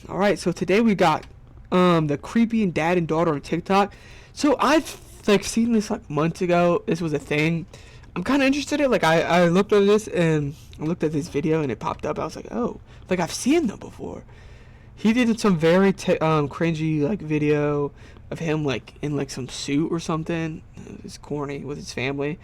All right, so today we got the creepy and dad and daughter on TikTok. So I've like seen this like months ago. This was a thing. I'm kind of interested in it. Like I looked at this and I looked at this video and it popped up. I was like, oh, like I've seen them before. He did some very cringy like video of him like in like some suit or something. It's corny with his family.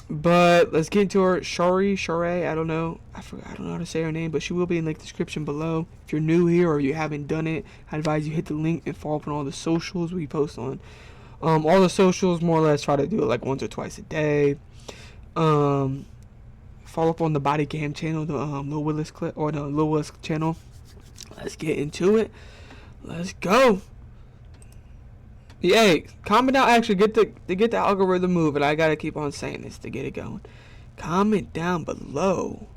But let's get into her. Shari, I don't know how to say her name, but she will be in like the description below. If you're new here or you haven't done it, I advise you hit the link and follow up on all the socials we post on. All the socials, more or less, try to do it like once or twice a day. Follow up on the body cam channel, the Lil Willis clip or the Lil Willis channel. Let's get into it. Let's go. Yay! Comment down. Actually, get the algorithm moving. I gotta keep on saying this to get it going. Comment down below.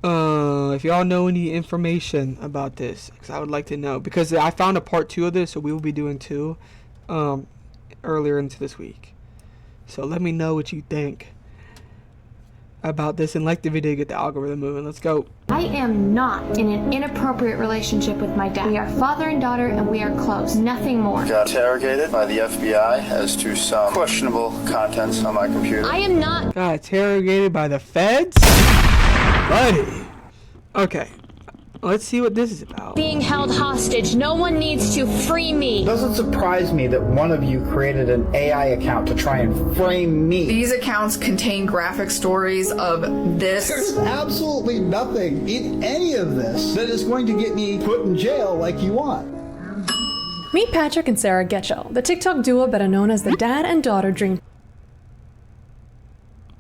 If y'all know any information about this, because I would like to know. Because I found a part 2 of this, so we will be doing 2, earlier into this week. So let me know what you think about this and like the video, get the algorithm moving. Let's go. I am not in an inappropriate relationship with my dad. We are father and daughter and we are close. Nothing more. Got interrogated by the FBI as to some questionable contents on my computer. I am not. Got interrogated by the feds? Buddy. Okay. Let's see what this is about. Being held hostage. No one needs to free me. It doesn't surprise me that one of you created an AI account to try and frame me. These accounts contain graphic stories of this. There's absolutely nothing in any of this that is going to get me put in jail like you want. Meet Patrick and Sarah Getchell, the TikTok duo better known as the dad and daughter dream.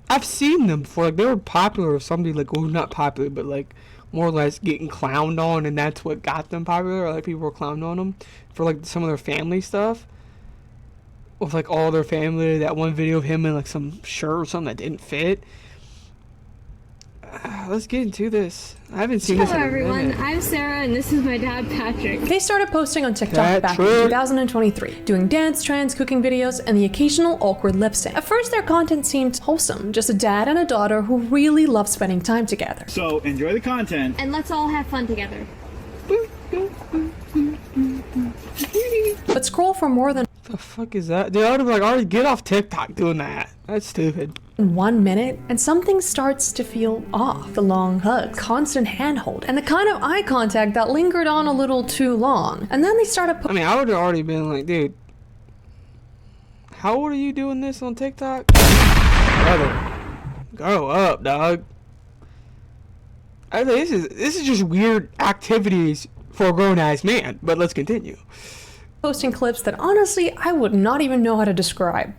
I've seen them before. Like, they were popular or somebody like, well, not popular, but like more or less getting clowned on, and that's what got them popular. Or like people were clowned on them for like some of their family stuff. With like all their family, that one video of him in like some shirt or something that didn't fit. Let's get into this. I haven't seen this in a minute. Hello everyone, I'm Sarah and this is my dad Patrick. They started posting on TikTok back in 2023, doing dance trends, cooking videos, and the occasional awkward lip sync. At first their content seemed wholesome, just a dad and a daughter who really love spending time together. So enjoy the content. And let's all have fun together. But scroll for more than What the fuck is that? Dude, I would have like already get off TikTok doing that. That's stupid. 1 minute, and something starts to feel off. The long hugs, constant handhold, and the kind of eye contact that lingered on a little too long. And then they started I mean, I would have already been like, dude, how old are you doing this on TikTok? Brother, grow up, dog. I think this is just weird activities for a grown-ass man, but let's continue. posting clips that honestly I would not even know how to describe.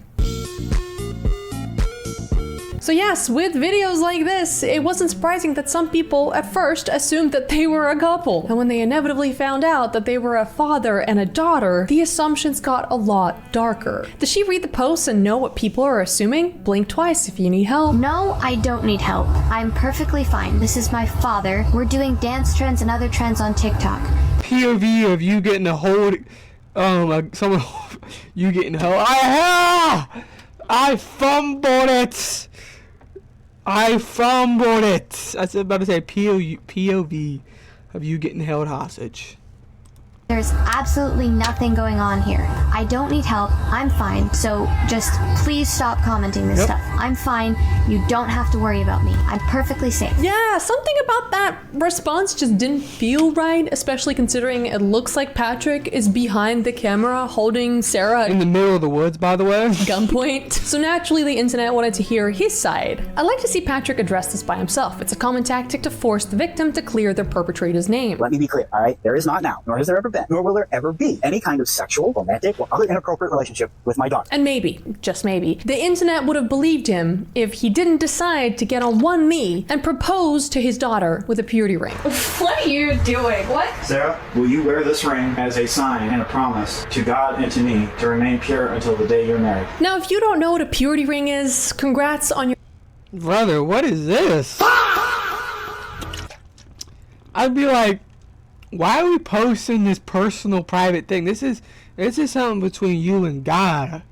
So yes, with videos like this, it wasn't surprising that some people at first assumed that they were a couple. And when they inevitably found out that they were a father and a daughter, the assumptions got a lot darker. Does she read the posts and know what people are assuming? Blink twice if you need help. No, I don't need help. I'm perfectly fine. This is my father. We're doing dance trends and other trends on TikTok. POV of you getting a hold, like someone, you getting held. I fumbled it. I was about to say POV of you getting held hostage. There's absolutely nothing going on here. I don't need help. I'm fine. So just please stop commenting this stuff. I'm fine. You don't have to worry about me. I'm perfectly safe. Yeah, something about that response just didn't feel right, especially considering it looks like Patrick is behind the camera holding Sarah in the middle of the woods, by the way. Gunpoint. So naturally the internet wanted to hear his side. I'd like to see Patrick address this by himself. It's a common tactic to force the victim to clear their perpetrator's name. Let me be clear, all right? There is not now, nor has there ever been, nor will there ever be any kind of sexual, romantic, or other inappropriate relationship with my daughter. And maybe, just maybe, the internet would have believed him if he didn't decide to get on one knee and propose to his daughter with a purity ring. What are you doing? What? Sarah, will you wear this ring as a sign and a promise to God and to me to remain pure until the day you're married? Now, if you don't know what a purity ring is, congrats on your... Brother, what is this? I'd be like, why are we posting this personal private thing? This is something between you and God.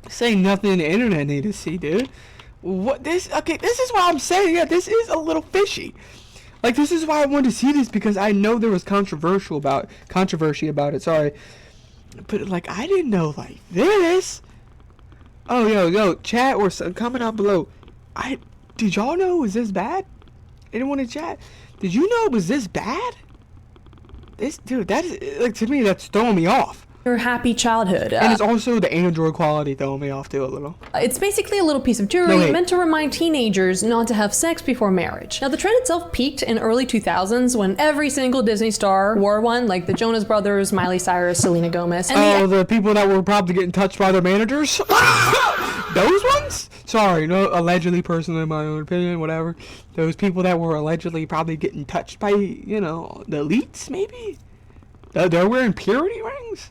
This ain't nothing the internet need to see, dude. What this? Okay, this is what I'm saying. Yeah, this is a little fishy. Like, this is why I wanted to see this, because I know there was controversy about it, sorry. But, like, I didn't know, like, this. Oh, yo, chat or comment down below. Did y'all know it was this bad? Anyone in chat? Did you know it was this bad? Dude, that is, like, to me, that's throwing me off. Your happy childhood. And it's also the Android quality throwing me off too a little. It's basically a little piece of jewelry meant to remind teenagers not to have sex before marriage. Now, the trend itself peaked in early 2000s when every single Disney star wore one, like the Jonas Brothers, Miley Cyrus, Selena Gomez. And the people that were probably getting touched by their managers? Those ones? Sorry, no, allegedly, personally, in my own opinion, whatever. Those people that were allegedly probably getting touched by, you know, the elites, maybe? They're wearing purity rings?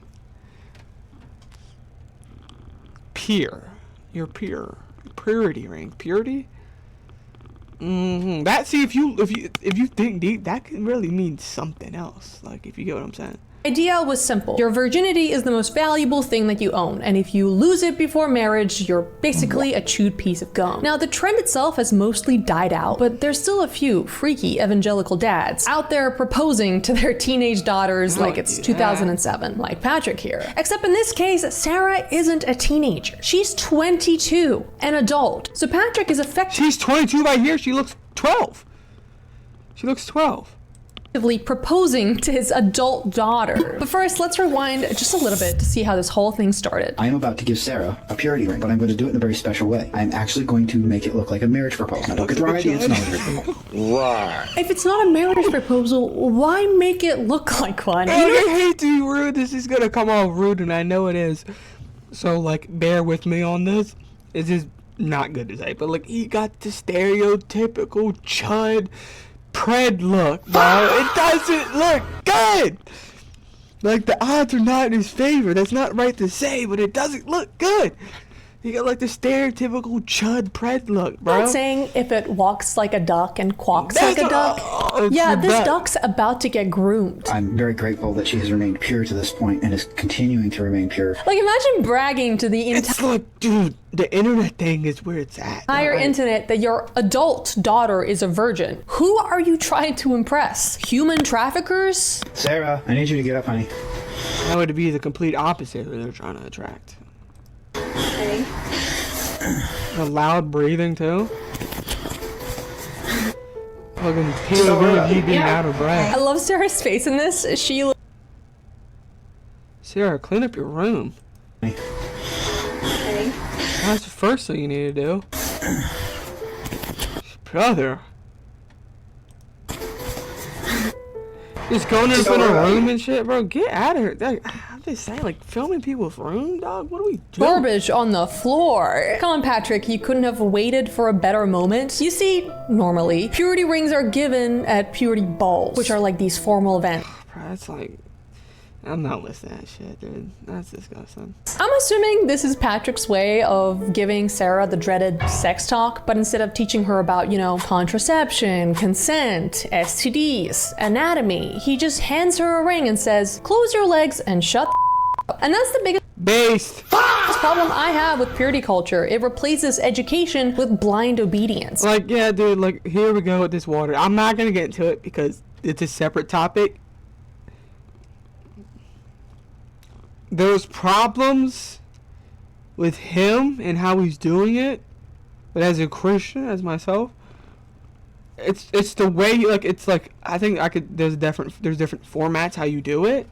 Your purity ring, purity. That, see, if you think deep, that can really mean something else. Like, if you get what I'm saying. Idea was simple. Your virginity is the most valuable thing that you own, and if you lose it before marriage, you're basically a chewed piece of gum. Now, the trend itself has mostly died out, but there's still a few freaky evangelical dads out there proposing to their teenage daughters like it's 2007, like Patrick here. Except in this case, Sarah isn't a teenager. She's 22, an adult. So Patrick is effectively— She's 22 right here, she looks 12. She looks 12. Proposing to his adult daughter. But first, let's rewind just a little bit to see how this whole thing started. I am about to give Sarah a purity ring, but I'm going to do it in a very special way. I'm actually going to make it look like a marriage proposal. Now, don't get the wrong idea, it's not a marriage proposal. Right. If it's not a marriage proposal, why make it look like one? I hate to be rude, this is gonna come off rude, and I know it is. So, like, bear with me on this. This is not good to say, but, like, he got the stereotypical chud pred look, bro. It doesn't look good. Like, the odds are not in his favor. That's not right to say, but it doesn't look good. He got like the stereotypical chud pred look, bro. I'm not saying if it walks like a duck and quacks like a duck. Yeah, this duck's about to get groomed. I'm very grateful that she has remained pure to this point and is continuing to remain pure. Like, imagine bragging to the It's like, dude, the internet thing is where it's at. entire internet that your adult daughter is a virgin. Who are you trying to impress? Human traffickers? Sarah, I need you to get up, honey. That would be the complete opposite who they're trying to attract. Okay. The loud breathing too. Fucking POV being out of breath. I love Sarah's face in this. Sarah, clean up your room. Okay. That's the first thing you need to do. Brother. Just going in front of a room and shit, bro. Get out of here. I'm just saying, like, filming people's room, dog? What are we doing? Garbage on the floor. Come on, Patrick, you couldn't have waited for a better moment. You see, normally, purity rings are given at purity balls, which are like these formal events. Bro, that's like... I'm not listening to that shit, dude. That's disgusting. I'm assuming this is Patrick's way of giving Sarah the dreaded sex talk, but instead of teaching her about, you know, contraception, consent, STDs, anatomy, he just hands her a ring and says, close your legs and shut the up. And that's the biggest problem I have with purity culture. It replaces education with blind obedience. Like, yeah, dude, like, here we go with this water. I'm not gonna get into it because it's a separate topic. There's problems with him and how he's doing it, but as a Christian, as myself, it's the way, like, it's like, I think there's different formats how you do it,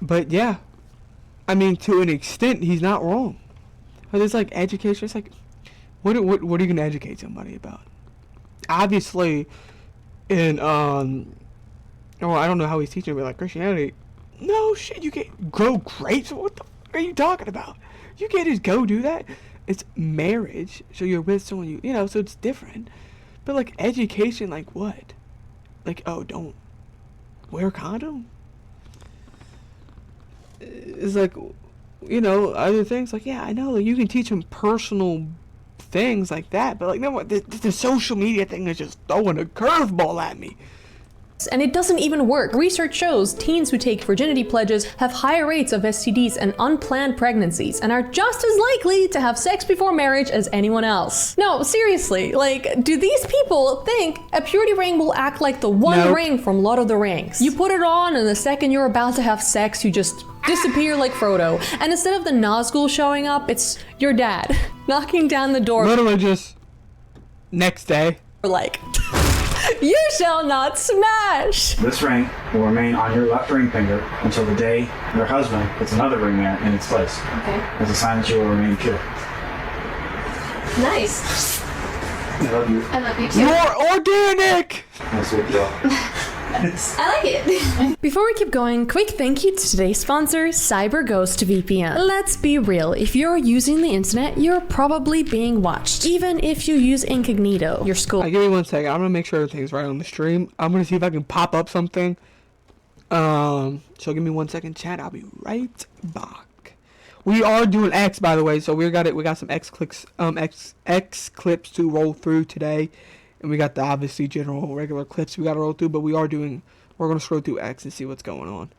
but yeah, I mean, to an extent, he's not wrong. But it's like education. It's like, what are you gonna educate somebody about? Obviously, in I don't know how he's teaching, but like Christianity. No shit, you can't grow grapes? What the fuck are you talking about? You can't just go do that. It's marriage, so you're with someone you know, so it's different. But like education, like what? Like, oh, don't wear a condom? It's like, you know, other things, like, yeah, I know, like, you can teach them personal things like that, but like, no, the social media thing is just throwing a curveball at me. And it doesn't even work. Research shows teens who take virginity pledges have higher rates of STDs and unplanned pregnancies and are just as likely to have sex before marriage as anyone else. No, seriously, like, do these people think a purity ring will act like the one ring from Lord of the Rings? You put it on and the second you're about to have sex, you just disappear like Frodo. And instead of the Nazgul showing up, it's your dad knocking down the door. Literally just next day. Like, you shall not smash! This ring will remain on your left ring finger until the day your husband puts another ring there in its place. Okay. As a sign that you will remain pure. Nice. I love you. I love you too. You're organic! That's what you I like it. Before we keep going, quick thank you to today's sponsor, CyberGhost VPN. Let's be real, if you're using the internet, you're probably being watched. Even if you use incognito, your school. Give me 1 second. I'm gonna make sure everything's right on the stream. I'm gonna see if I can pop up something. So give me 1 second, chat. I'll be right back. We are doing X, by the way, so we got some X clips to roll through today. And we got the obviously general regular clips we got to roll through, but we're going to scroll through X and see what's going on.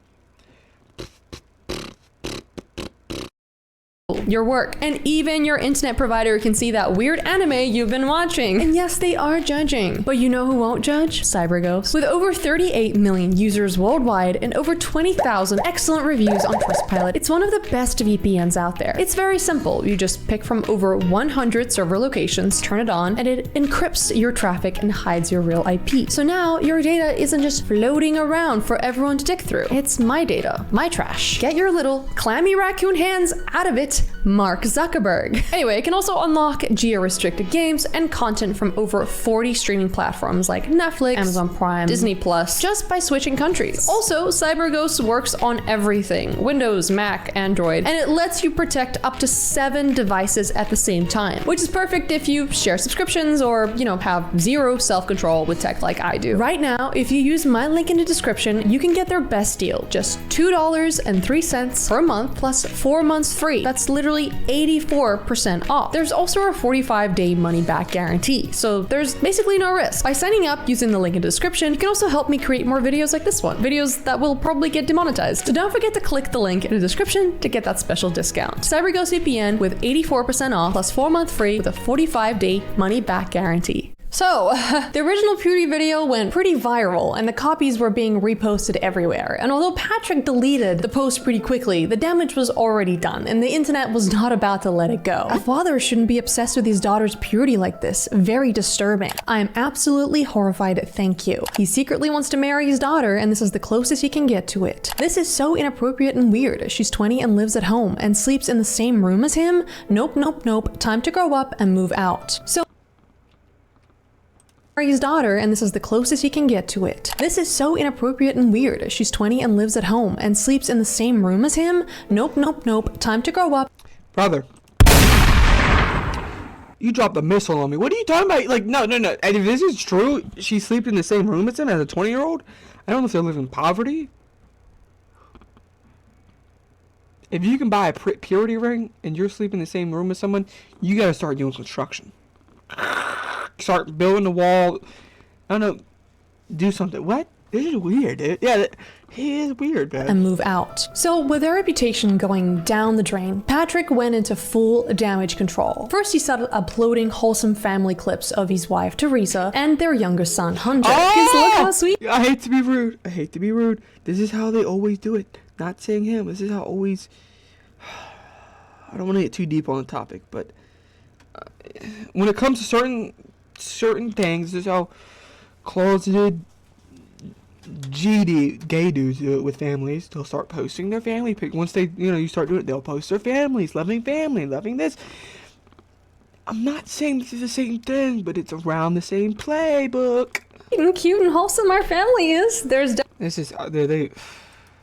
Your work, and even your internet provider can see that weird anime you've been watching. And yes, they are judging. But you know who won't judge? CyberGhost. With over 38 million users worldwide and over 20,000 excellent reviews on Trustpilot, it's one of the best VPNs out there. It's very simple. You just pick from over 100 server locations, turn it on, and it encrypts your traffic and hides your real IP. So now your data isn't just floating around for everyone to dig through. It's my data, my trash. Get your little clammy raccoon hands out of it, Mark Zuckerberg. Anyway, it can also unlock geo-restricted games and content from over 40 streaming platforms like Netflix, Amazon Prime, Disney Plus, just by switching countries. Also, CyberGhost works on everything, Windows, Mac, Android, and it lets you protect up to 7 devices at the same time, which is perfect if you share subscriptions or, you know, have zero self-control with tech like I do. Right now, if you use my link in the description, you can get their best deal, just $2.03 per month plus 4 months free. That's literally 84% off. There's also a 45-day money-back guarantee, so there's basically no risk. By signing up using the link in the description, you can also help me create more videos like this one, videos that will probably get demonetized. So don't forget to click the link in the description to get that special discount. CyberGhost VPN with 84% off plus 4 months free with a 45-day money-back guarantee. So, the original Purity video went pretty viral and the copies were being reposted everywhere. And although Patrick deleted the post pretty quickly, the damage was already done and the internet was not about to let it go. A father shouldn't be obsessed with his daughter's purity like this. Very disturbing. I am absolutely horrified, thank you. He secretly wants to marry his daughter and this is the closest he can get to it. This is so inappropriate and weird. She's 20 and lives at home and sleeps in the same room as him. Nope, nope, nope. Time to grow up and move out. So his daughter and this is the closest he can get to it. This is so inappropriate and weird. She's 20 and lives at home and sleeps in the same room as him. Nope, nope, nope. Time to grow up. Brother. You dropped a missile on me. What are you talking about? Like, no. And if this is true, she sleeps in the same room as him as a 20-year-old? I don't know if they live in poverty. If you can buy a purity ring and you're sleeping in the same room as someone, you gotta start doing construction. Start building the wall. I don't know. Do something. What? This is weird, dude. Yeah, he is weird, man. And move out. So with their reputation going down the drain, Patrick went into full damage control. First, he started uploading wholesome family clips of his wife, Teresa, and their youngest son, Hunter. Because look how sweet. I hate to be rude. This is how they always do it. Not saying him. This is how always... I don't want to get too deep on the topic, but... when it comes to certain things, this is how closeted gay dudes do it with families. They'll start posting their family pic. Once they, you start doing it, they'll post their families, loving this. I'm not saying this is the same thing, but it's around the same playbook. Cute and wholesome our family is. There's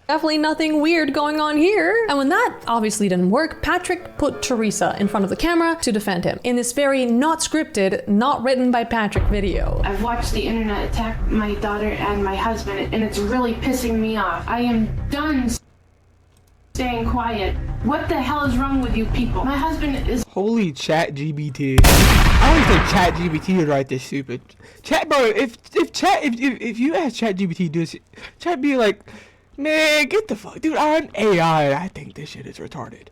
definitely nothing weird going on here. And when that obviously didn't work, Patrick put Teresa in front of the camera to defend him in this very not scripted, not written by Patrick video. I've watched the internet attack my daughter and my husband, and it's really pissing me off. I am done staying quiet. What the hell is wrong with you people? My husband is. Holy chat GBT. I don't think chat GBT would write this stupid. Chat, bro, if you ask chat GBT to do this, chat be like, man, get the fuck. Dude, I'm AI and I think this shit is retarded.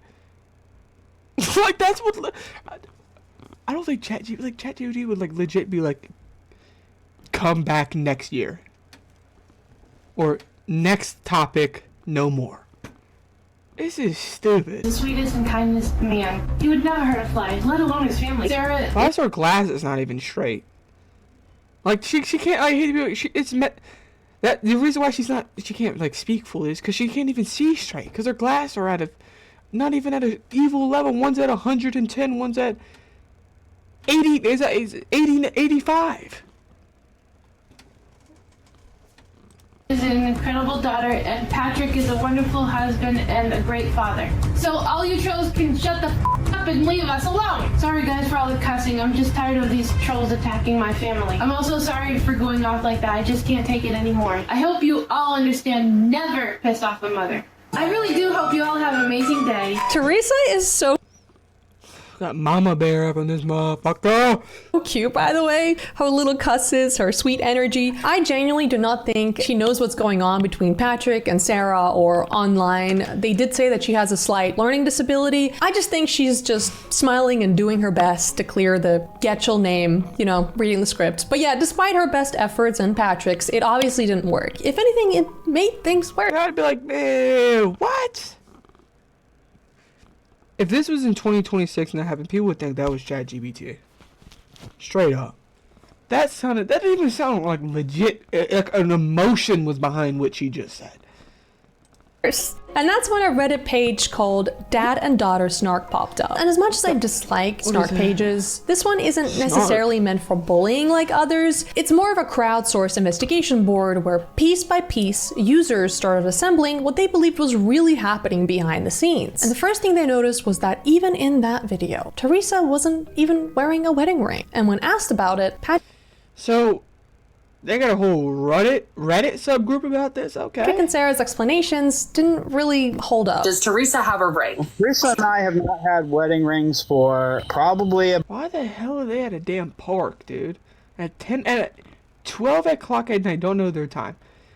Like, that's what. I don't think chat GBT would like legit be like, come back next year. Or next topic, no more. This is stupid. The sweetest and kindest man. He would never hurt a fly, let alone his family. Sarah. Why is her glasses not even straight? Like she can't. I hate to be. That the reason why she can't like speak fully is because she can't even see straight. Because her glasses are not even at an evil level. One's at 110. One's at 80. Is 85. Is an incredible daughter, and Patrick is a wonderful husband and a great father. So all you trolls can shut the up and leave us alone. Sorry guys for all the cussing. I'm just tired of these trolls attacking my family. I'm also sorry for going off like that. I just can't take it anymore. I hope you all understand never piss off a mother. I really do hope you all have an amazing day. Teresa is so Got Mama Bear up in this motherfucker. cute, by the way. Her little cusses, her sweet energy. I genuinely do not think she knows what's going on between Patrick and Sarah or online. They did say that she has a slight learning disability. I just think she's just smiling and doing her best to clear the Getchell name, you know, reading the script. But yeah, despite her best efforts and Patrick's, it obviously didn't work. If anything, it made things worse. I'd be like, man, what? If this was in 2026 and that happened, people would think that was ChatGPT. Straight up. That didn't even sound like legit, like an emotion was behind what she just said. And that's when a Reddit page called Dad and Daughter Snark popped up. And as much as I dislike snark pages, this one isn't necessarily meant for bullying like others. It's more of a crowdsourced investigation board where piece by piece, users started assembling what they believed was really happening behind the scenes. And the first thing they noticed was that even in that video, Teresa wasn't even wearing a wedding ring. And when asked about it, So they got a whole Reddit subgroup about this? Okay. Patrick and Sarah's explanations didn't really hold up. Does Teresa have a ring? Teresa and I have not had wedding rings for probably Why the hell are they at a damn park, dude? At 12 o'clock at night, don't know their time.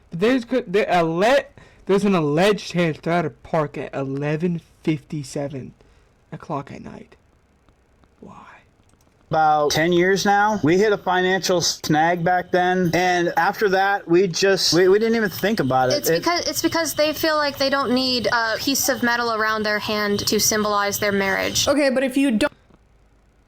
There's an alleged chance they're at a park at 11:57 o'clock at night. Why? about 10 years now. We hit a financial snag back then, and after that, we didn't even think about it. It's because they feel like they don't need a piece of metal around their hand to symbolize their marriage. Okay, but if you don't...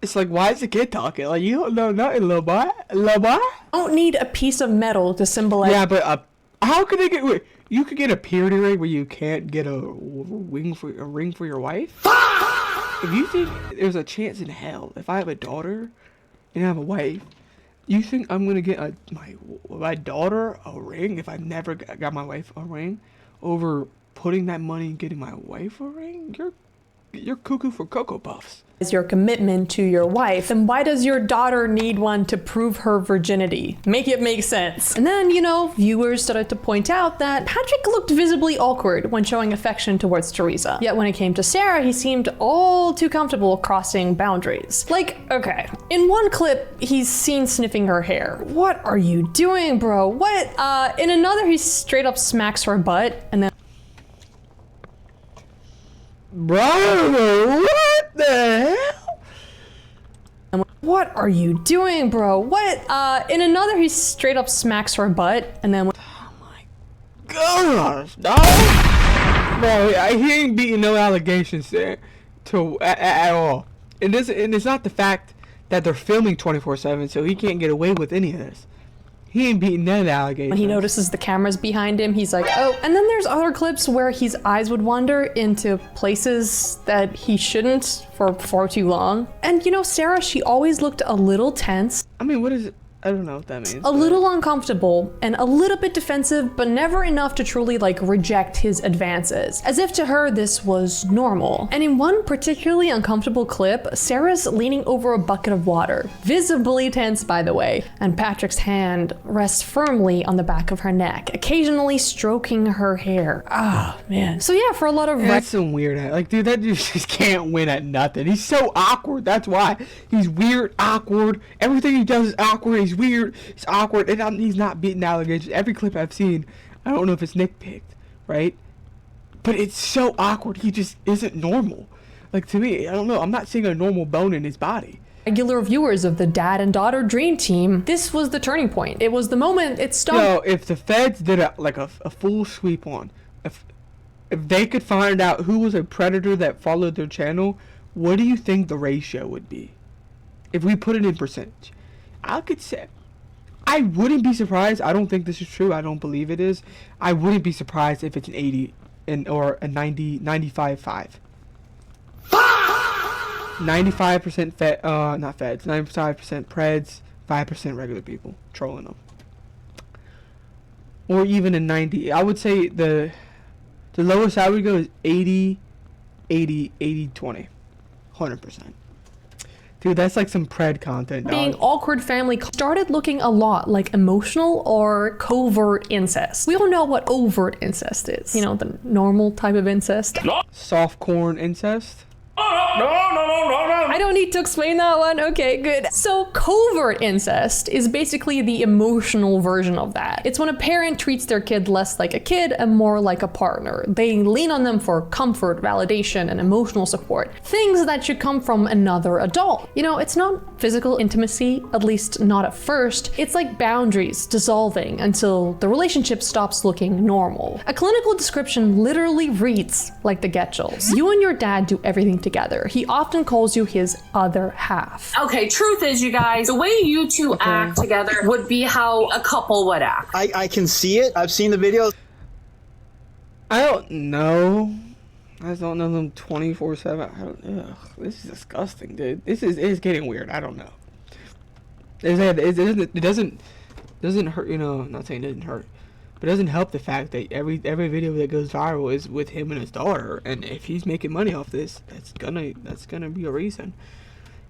It's like, why is the kid talking? Like, you don't know nothing, little boy. Little boy? Don't need a piece of metal to symbolize... Yeah, but how could they get... You could get a purity ring where you can't get a ring for your wife? If you think there's a chance in hell, if I have a daughter and I have a wife, you think I'm gonna get my daughter a ring if I never got my wife a ring over putting that money and getting my wife a ring? You're cuckoo for Cocoa Puffs. Is your commitment to your wife, then why does your daughter need one to prove her virginity? Make it make sense. And then, viewers started to point out that Patrick looked visibly awkward when showing affection towards Teresa. Yet when it came to Sarah, he seemed all too comfortable crossing boundaries. Like, okay, in one clip, he's seen sniffing her hair. What are you doing, bro? What? In another, he straight up smacks her butt, and then... Bro, what the hell? What are you doing, bro? What? In another, he straight up smacks her butt, and then... Oh my gosh, dog! Bro, he ain't beating no allegations there at all. And it's not the fact that they're filming 24/7, so he can't get away with any of this. He ain't beating none of the allegations. When he notices the cameras behind him, he's like, oh. And then there's other clips where his eyes would wander into places that he shouldn't for far too long. And Sarah, she always looked a little tense. I mean, what is it? I don't know what that means. A little uncomfortable and a little bit defensive, but never enough to truly like reject his advances, as if to her this was normal. And in one particularly uncomfortable clip, Sarah's leaning over a bucket of water, visibly tense by the way, and Patrick's hand rests firmly on the back of her neck, occasionally stroking her hair. Ah, man. So yeah, for a lot of that's some weird, like, dude, that dude just can't win at nothing. He's so awkward. That's why. He's weird, awkward. Everything he does is awkward. He's weird. He's awkward. And he's not beating allegations. Every clip I've seen, I don't know if it's nitpicked, right? But it's so awkward. He just isn't normal. Like, to me, I don't know. I'm not seeing a normal bone in his body. Regular viewers of the dad and daughter dream team, this was the turning point. It was the moment it stopped. Yo, if the feds did a full sweep on, if they could find out who was a predator that followed their channel, what do you think the ratio would be? If we put it in percentage, I could say, I wouldn't be surprised. I don't think this is true. I don't believe it is. I wouldn't be surprised if it's an 80 or a 90, 95-5. 95% fed, not feds, 95% preds, 5% regular people trolling them. Or even a 90. I would say the lowest I would go is 80, 20. 100%. Dude, that's like some pred content, dog. Being awkward family started looking a lot like emotional or covert incest. We all know what overt incest is. You know, the normal type of incest. Soft corn incest? I don't need to explain that one. Okay, good. So covert incest is basically the emotional version of that. It's when a parent treats their kid less like a kid and more like a partner. They lean on them for comfort, validation, and emotional support. Things that should come from another adult. You know, it's not physical intimacy, at least not at first. It's like boundaries dissolving until the relationship stops looking normal. A clinical description literally reads like the Getchels. You and your dad do everything together. He often calls you his other half. Okay, truth is, you guys, the way you two act together would be how a couple would act. I can see it. I've seen the videos. I don't know. I just don't know them 24/7. This is disgusting, dude. It's getting weird. I don't know. It doesn't hurt. You know, I'm not saying it doesn't hurt, but it doesn't help the fact that every video that goes viral is with him and his daughter. And if he's making money off this, that's gonna be a reason.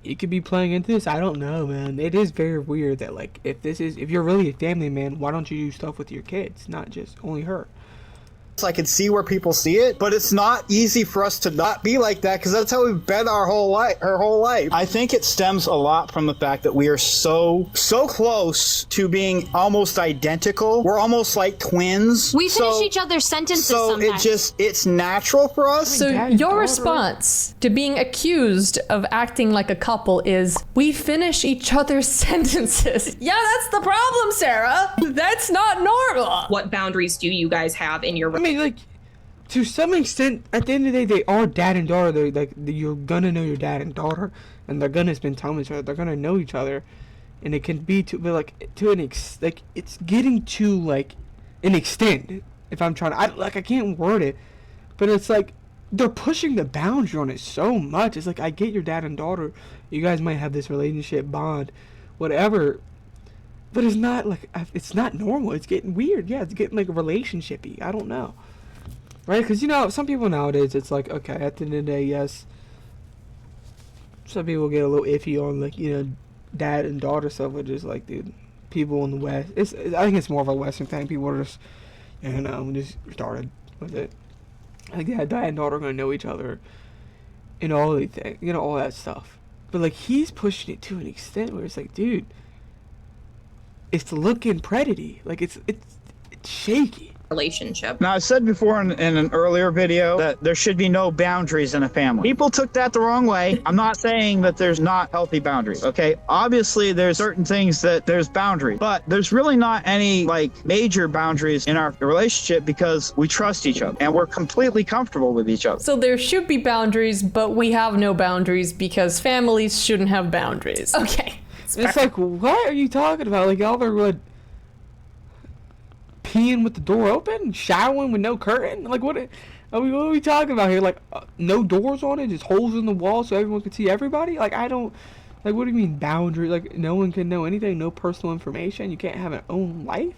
He could be playing into this. I don't know, man. It is very weird that, like, if you're really a family man, why don't you do stuff with your kids, not just only her? I can see where people see it, but it's not easy for us to not be like that because that's how we've been our whole life. I think it stems a lot from the fact that we are so close to being almost identical. We're almost like twins. We finish each other's sentences so sometimes. It's natural for us. So your response to being accused of acting like a couple is, we finish each other's sentences. Yeah, that's the problem, Sarah. That's not normal. What boundaries do you guys have in your I mean, like, to some extent, at the end of the day, they are dad and daughter. They're like, you're gonna know your dad and daughter, and they're gonna spend time with each other. They're gonna know each other, and it can be but like to an like it's getting to like an extent. If I'm trying to, I can't word it, but it's like they're pushing the boundary on it so much. It's like, I get your dad and daughter. You guys might have this relationship bond, whatever. But it's not like, it's not normal. It's getting weird. Yeah, it's getting like relationshipy. I don't know. Right? Because, you know, some people nowadays, it's like, okay, at the end of the day, yes. Some people get a little iffy on, like, you know, dad and daughter stuff, which is like, dude, people in the West. I think it's more of a Western thing. People are just, you know, just started with it. Like, yeah, dad and daughter are going to know each other. And all the things, you know, all that stuff. But, like, he's pushing it to an extent where it's like, dude, it's looking predator. Like, it's shaky. Relationship. Now, I said before in an earlier video that there should be no boundaries in a family. People took that the wrong way. I'm not saying that there's not healthy boundaries, okay? Obviously, there's certain things that there's boundaries, but there's really not any, like, major boundaries in our relationship because we trust each other and we're completely comfortable with each other. So there should be boundaries, but we have no boundaries because families shouldn't have boundaries. Okay. It's like, what are you talking about? Like, y'all are what? Peeing with the door open? Showering with no curtain? Like, what are we talking about here? Like, no doors on it? Just holes in the wall so everyone can see everybody? Like, I don't Like, what do you mean boundary? Like, no one can know anything, no personal information. You can't have an own life.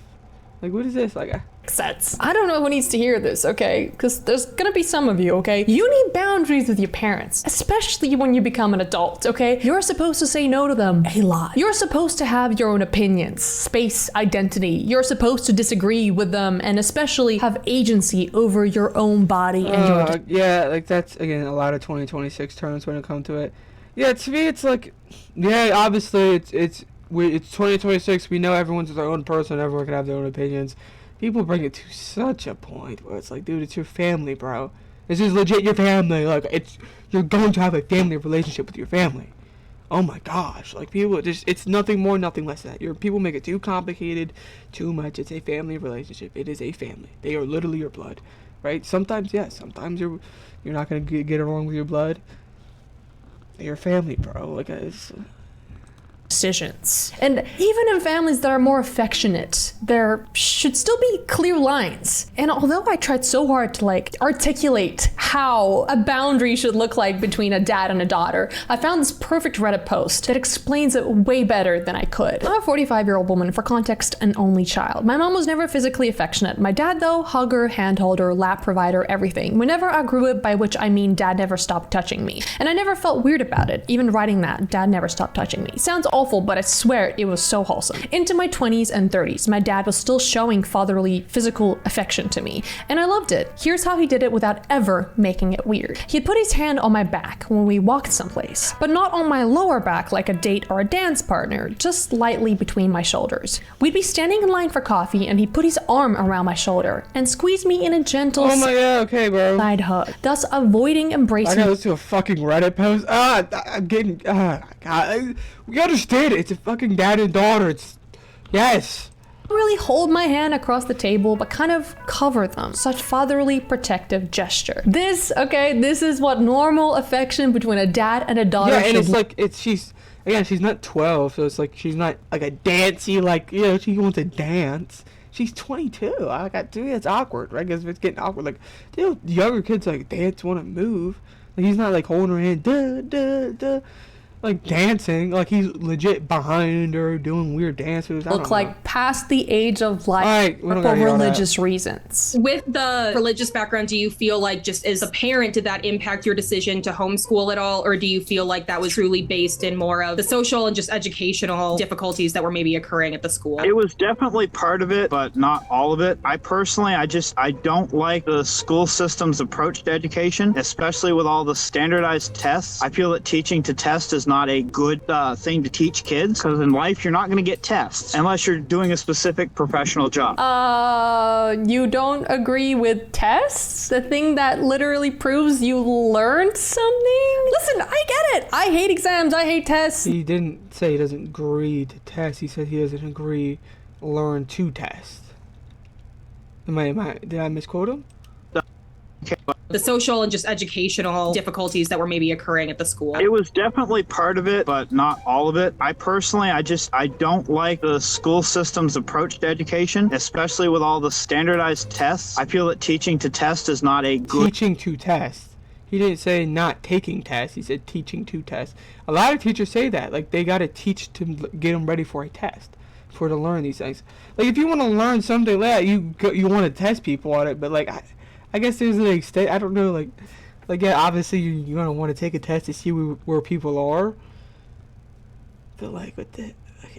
Like, what is this? Like, Sense. I don't know who needs to hear this, okay? Because there's gonna be some of you, okay? You need boundaries with your parents, especially when you become an adult, okay? You're supposed to say no to them a lot. You're supposed to have your own opinions, space, identity. You're supposed to disagree with them and especially have agency over your own body and your... Yeah, like that's, again, a lot of 2026 terms when it comes to it. Yeah, to me, it's like, yeah, obviously, it's 2026. We know everyone's their own person. Everyone can have their own opinions. People bring it to such a point where it's like, dude, it's your family, bro. This is legit your family. Like, you're going to have a family relationship with your family. Oh my gosh. Like, people just, it's nothing more, nothing less than that. People make it too complicated, too much. It's a family relationship. It is a family. They are literally your blood, right? Sometimes, yes. Sometimes you're not going to get along with your blood. They're your family, bro. Like, it's... decisions. And even in families that are more affectionate, there should still be clear lines. And although I tried so hard to like articulate how a boundary should look like between a dad and a daughter, I found this perfect Reddit post that explains it way better than I could. I'm a 45-year-old woman, for context, an only child. My mom was never physically affectionate. My dad, though, hugger, hand holder, lap provider, everything. Whenever I grew up, by which I mean dad never stopped touching me. And I never felt weird about it. Even writing that, dad never stopped touching me. Sounds awful, but I swear it was so wholesome. Into my 20s and 30s, my dad was still showing fatherly physical affection to me, and I loved it. Here's how he did it without ever making it weird. He'd put his hand on my back when we walked someplace, but not on my lower back like a date or a dance partner, just lightly between my shoulders. We'd be standing in line for coffee, and he'd put his arm around my shoulder and squeeze me in a gentle okay, bro. side hug, thus avoiding embracing. I gotta listen to a fucking Reddit post. I'm getting, God, we understand it. It's a fucking dad and daughter. It's, yes. Really hold my hand across the table, but kind of cover them. Such fatherly protective gesture. This is what normal affection between a dad and a daughter should. Yeah, and it's like, she's not 12, so it's like, she's not like a dancey, like, you know, she wants to dance. She's 22. I got to, it's awkward, right? Because it's getting awkward. Like, you know, younger kids like dance, want to move. Like, he's not like holding her hand, duh, duh, duh. Like dancing, like he's legit behind her doing weird dances. Look like past the age of life for religious reasons. With the religious background, do you feel like just as a parent, did that impact your decision to homeschool at all? Or do you feel like that was truly based in more of the social and just educational difficulties that were maybe occurring at the school? It was definitely part of it, but not all of it. I personally, I don't like the school system's approach to education, especially with all the standardized tests. I feel that teaching to test is not a good thing to teach kids, because in life you're not going to get tests unless you're doing a specific professional job. You don't agree with tests? The thing that literally proves you learned something? Listen, I get it. I hate exams. I hate tests. He didn't say he doesn't agree to test. He said he doesn't agree learn to test. Did I misquote him? The social and just educational difficulties that were maybe occurring at the school. It was definitely part of it, but not all of it. I personally, I don't like the school system's approach to education, especially with all the standardized tests. I feel that teaching to test is not a good... Teaching to test. He didn't say not taking tests. He said teaching to test. A lot of teachers say that. Like, they got to teach to get them ready for a test, to learn these things. Like, if you want to learn something like that, you want to test people on it, but like... I guess there's an extent. I don't know, like yeah, obviously you're gonna want to take a test to see where people are. But like,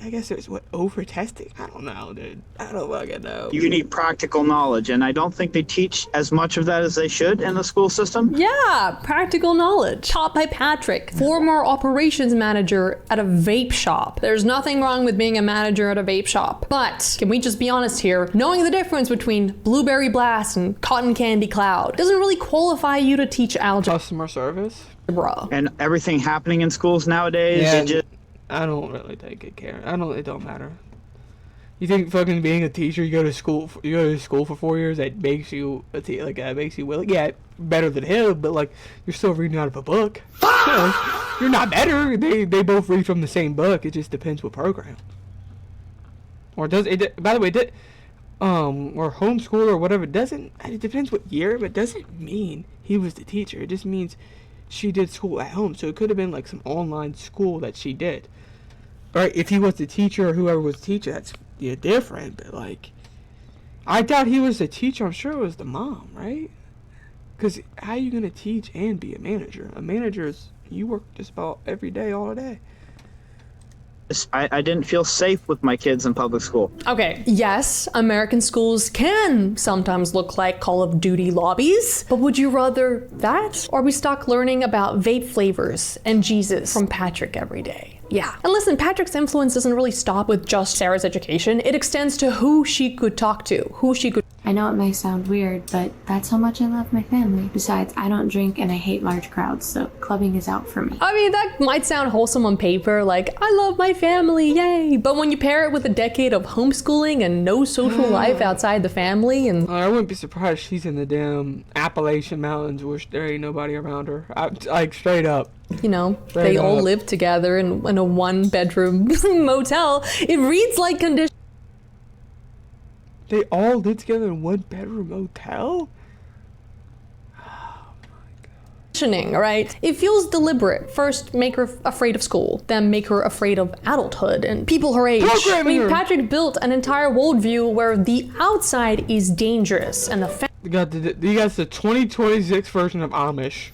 I guess there's over testing. I don't know, dude. I don't fucking know. You need practical knowledge, and I don't think they teach as much of that as they should in the school system. Yeah, practical knowledge. Taught by Patrick, former operations manager at a vape shop. There's nothing wrong with being a manager at a vape shop, but can we just be honest here? Knowing the difference between Blueberry Blast and Cotton Candy Cloud doesn't really qualify you to teach algebra. Customer service, bro. And everything happening in schools nowadays. Yeah. I don't really take good care. It don't matter. You think fucking being a teacher, you go to school for 4 years, that makes you willing? Yeah, better than him, but like, you're still reading out of a book. You know, you're not better. They both read from the same book. It just depends what program. Or does it? By the way, or homeschool or whatever, it depends what year, but it doesn't mean he was the teacher. It just means she did school at home. So it could have been like some online school that she did. Right? If he was the teacher or whoever was the teacher, that's different. But like, I doubt he was the teacher. I'm sure it was the mom, right? Because how are you going to teach and be a manager? A manager is, you work just about every day, all day. I didn't feel safe with my kids in public school. Okay, yes, American schools can sometimes look like Call of Duty lobbies, but would you rather that or be stuck learning about vape flavors and Jesus from Patrick every day? Yeah. And listen, Patrick's influence doesn't really stop with just Sarah's education. It extends to who she could talk to, who she could... I know it may sound weird, but that's how much I love my family. Besides, I don't drink and I hate large crowds, so clubbing is out for me. I mean, that might sound wholesome on paper, like, I love my family, yay! But when you pair it with a decade of homeschooling and no social life outside the family and... I wouldn't be surprised she's in the damn Appalachian Mountains where there ain't nobody around her. Like, straight up. You know, they all live together in a one-bedroom motel. It reads like conditions. They all live together in one bedroom motel? Right? It feels deliberate. First, make her afraid of school, then make her afraid of adulthood and people her age. I mean, Patrick built an entire worldview where the outside is dangerous and the you got the 2026 version of Amish.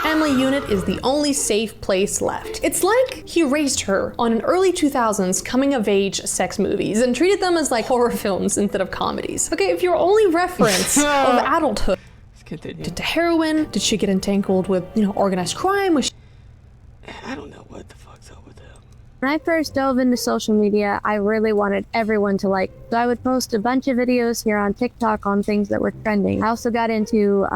Family unit is the only safe place left. It's like he raised her on an early 2000s coming-of-age sex movies and treated them as like horror films instead of comedies. Okay, if your only reference of adulthood to heroin, did she get entangled with, organized crime? I don't know what the fuck's up with him. When I first dove into social media, I really wanted everyone to like, so I would post a bunch of videos here on TikTok on things that were trending. I also got into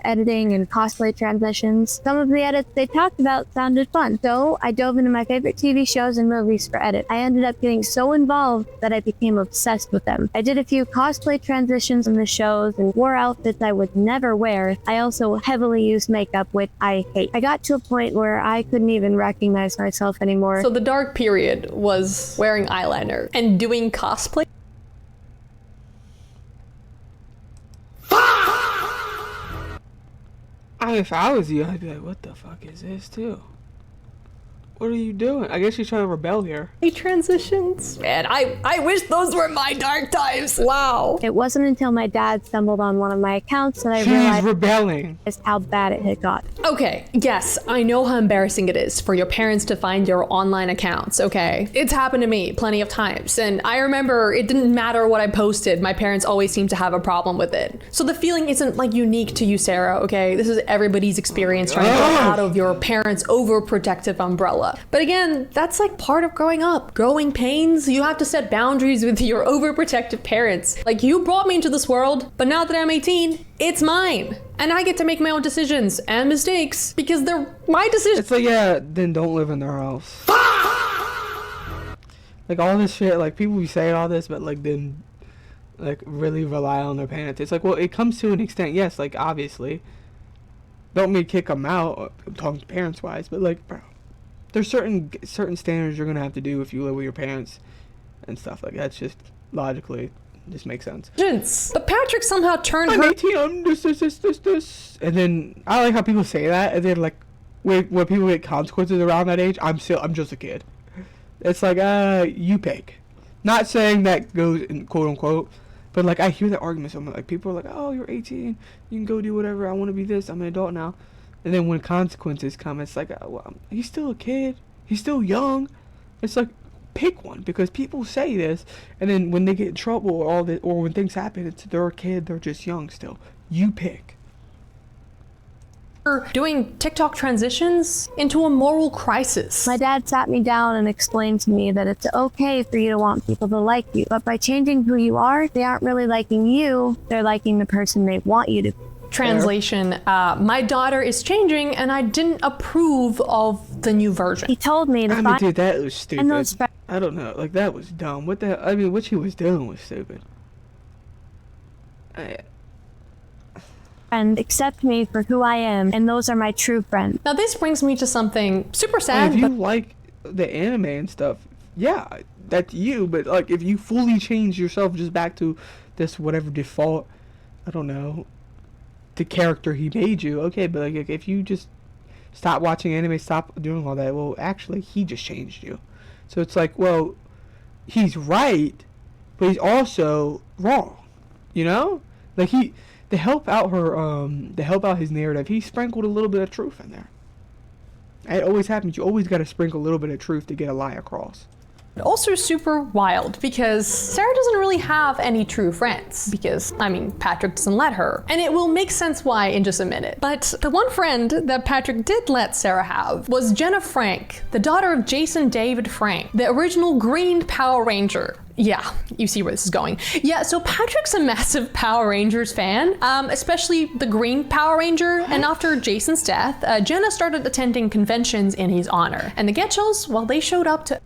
editing and cosplay transitions. Some of the edits they talked about sounded fun, so I dove into my favorite TV shows and movies for edit. I ended up getting so involved that I became obsessed with them. I did a few cosplay transitions in the shows and wore outfits I would never wear. I also heavily used makeup, which I hate. I got to a point where I couldn't even recognize myself anymore. So the dark period was wearing eyeliner and doing cosplay? If I was you, I'd be like, what the fuck is this too? What are you doing? I guess she's trying to rebel here. Transitions? Man, I wish those were my dark times. Wow. It wasn't until my dad stumbled on one of my accounts that I She's realized rebelling. Just how bad it had got. Okay, yes, I know how embarrassing it is for your parents to find your online accounts, okay? It's happened to me plenty of times, and I remember it didn't matter what I posted, my parents always seemed to have a problem with it. So the feeling isn't like unique to you, Sarah, okay? This is everybody's experience trying to get out of your parents' overprotective umbrella. But again, that's like part of growing up. Growing pains, you have to set boundaries with your overprotective parents. Like, you brought me into this world, but now that I'm 18, it's mine. And I get to make my own decisions and mistakes because they're my decisions. It's like, yeah, then don't live in their house. Like, all this shit, like, people be saying all this, but like, then, like, really rely on their parents. It's like, well, it comes to an extent, yes, like, obviously. Don't mean kick them out, I'm talking parents-wise, but like, bro. There's certain standards you're gonna have to do if you live with your parents and stuff like that. That's just logically just makes sense. But Patrick somehow turned I'm her 18, I'm this. And then I like how people say that, and then like when people get consequences around that age, I'm just a kid. It's like you pick. Not saying that goes in quote unquote, but like I hear that argument so much. Like people are like, oh, you're 18, you can go do whatever. I want to be this. I'm an adult now. And then when consequences come, it's like, well, he's still a kid. He's still young. It's like, pick one. Because people say this, and then when they get in trouble or when things happen, they're a kid, they're just young still. You pick. Doing TikTok transitions into a moral crisis. My dad sat me down and explained to me that it's okay for you to want people to like you, but by changing who you are, they aren't really liking you, they're liking the person they want you to be. Translation, my daughter is changing and I didn't approve of the new version. He told me to dude, that was stupid. I don't know, like that was dumb. What the, I mean, what she was doing was stupid. And accept me for who I am, and those are my true friends. Now this brings me to something super sad. If you like the anime and stuff, yeah, that's you, but like if you fully change yourself just back to this whatever default, I don't know, the character he made you, okay, but like if you just stop watching anime, stop doing all that. Well, actually, he just changed you. So it's like, well, he's right, but he's also wrong. You know? Like to help out his narrative, he sprinkled a little bit of truth in there. It always happens. You always got to sprinkle a little bit of truth to get a lie across. Also super wild because Sarah doesn't really have any true friends because, I mean, Patrick doesn't let her. And it will make sense why in just a minute. But the one friend that Patrick did let Sarah have was Jenna Frank, the daughter of Jason David Frank, the original Green Power Ranger. Yeah, you see where this is going. Yeah, so Patrick's a massive Power Rangers fan, especially the Green Power Ranger. And after Jason's death, Jenna started attending conventions in his honor. And the Getchels, well, they showed up to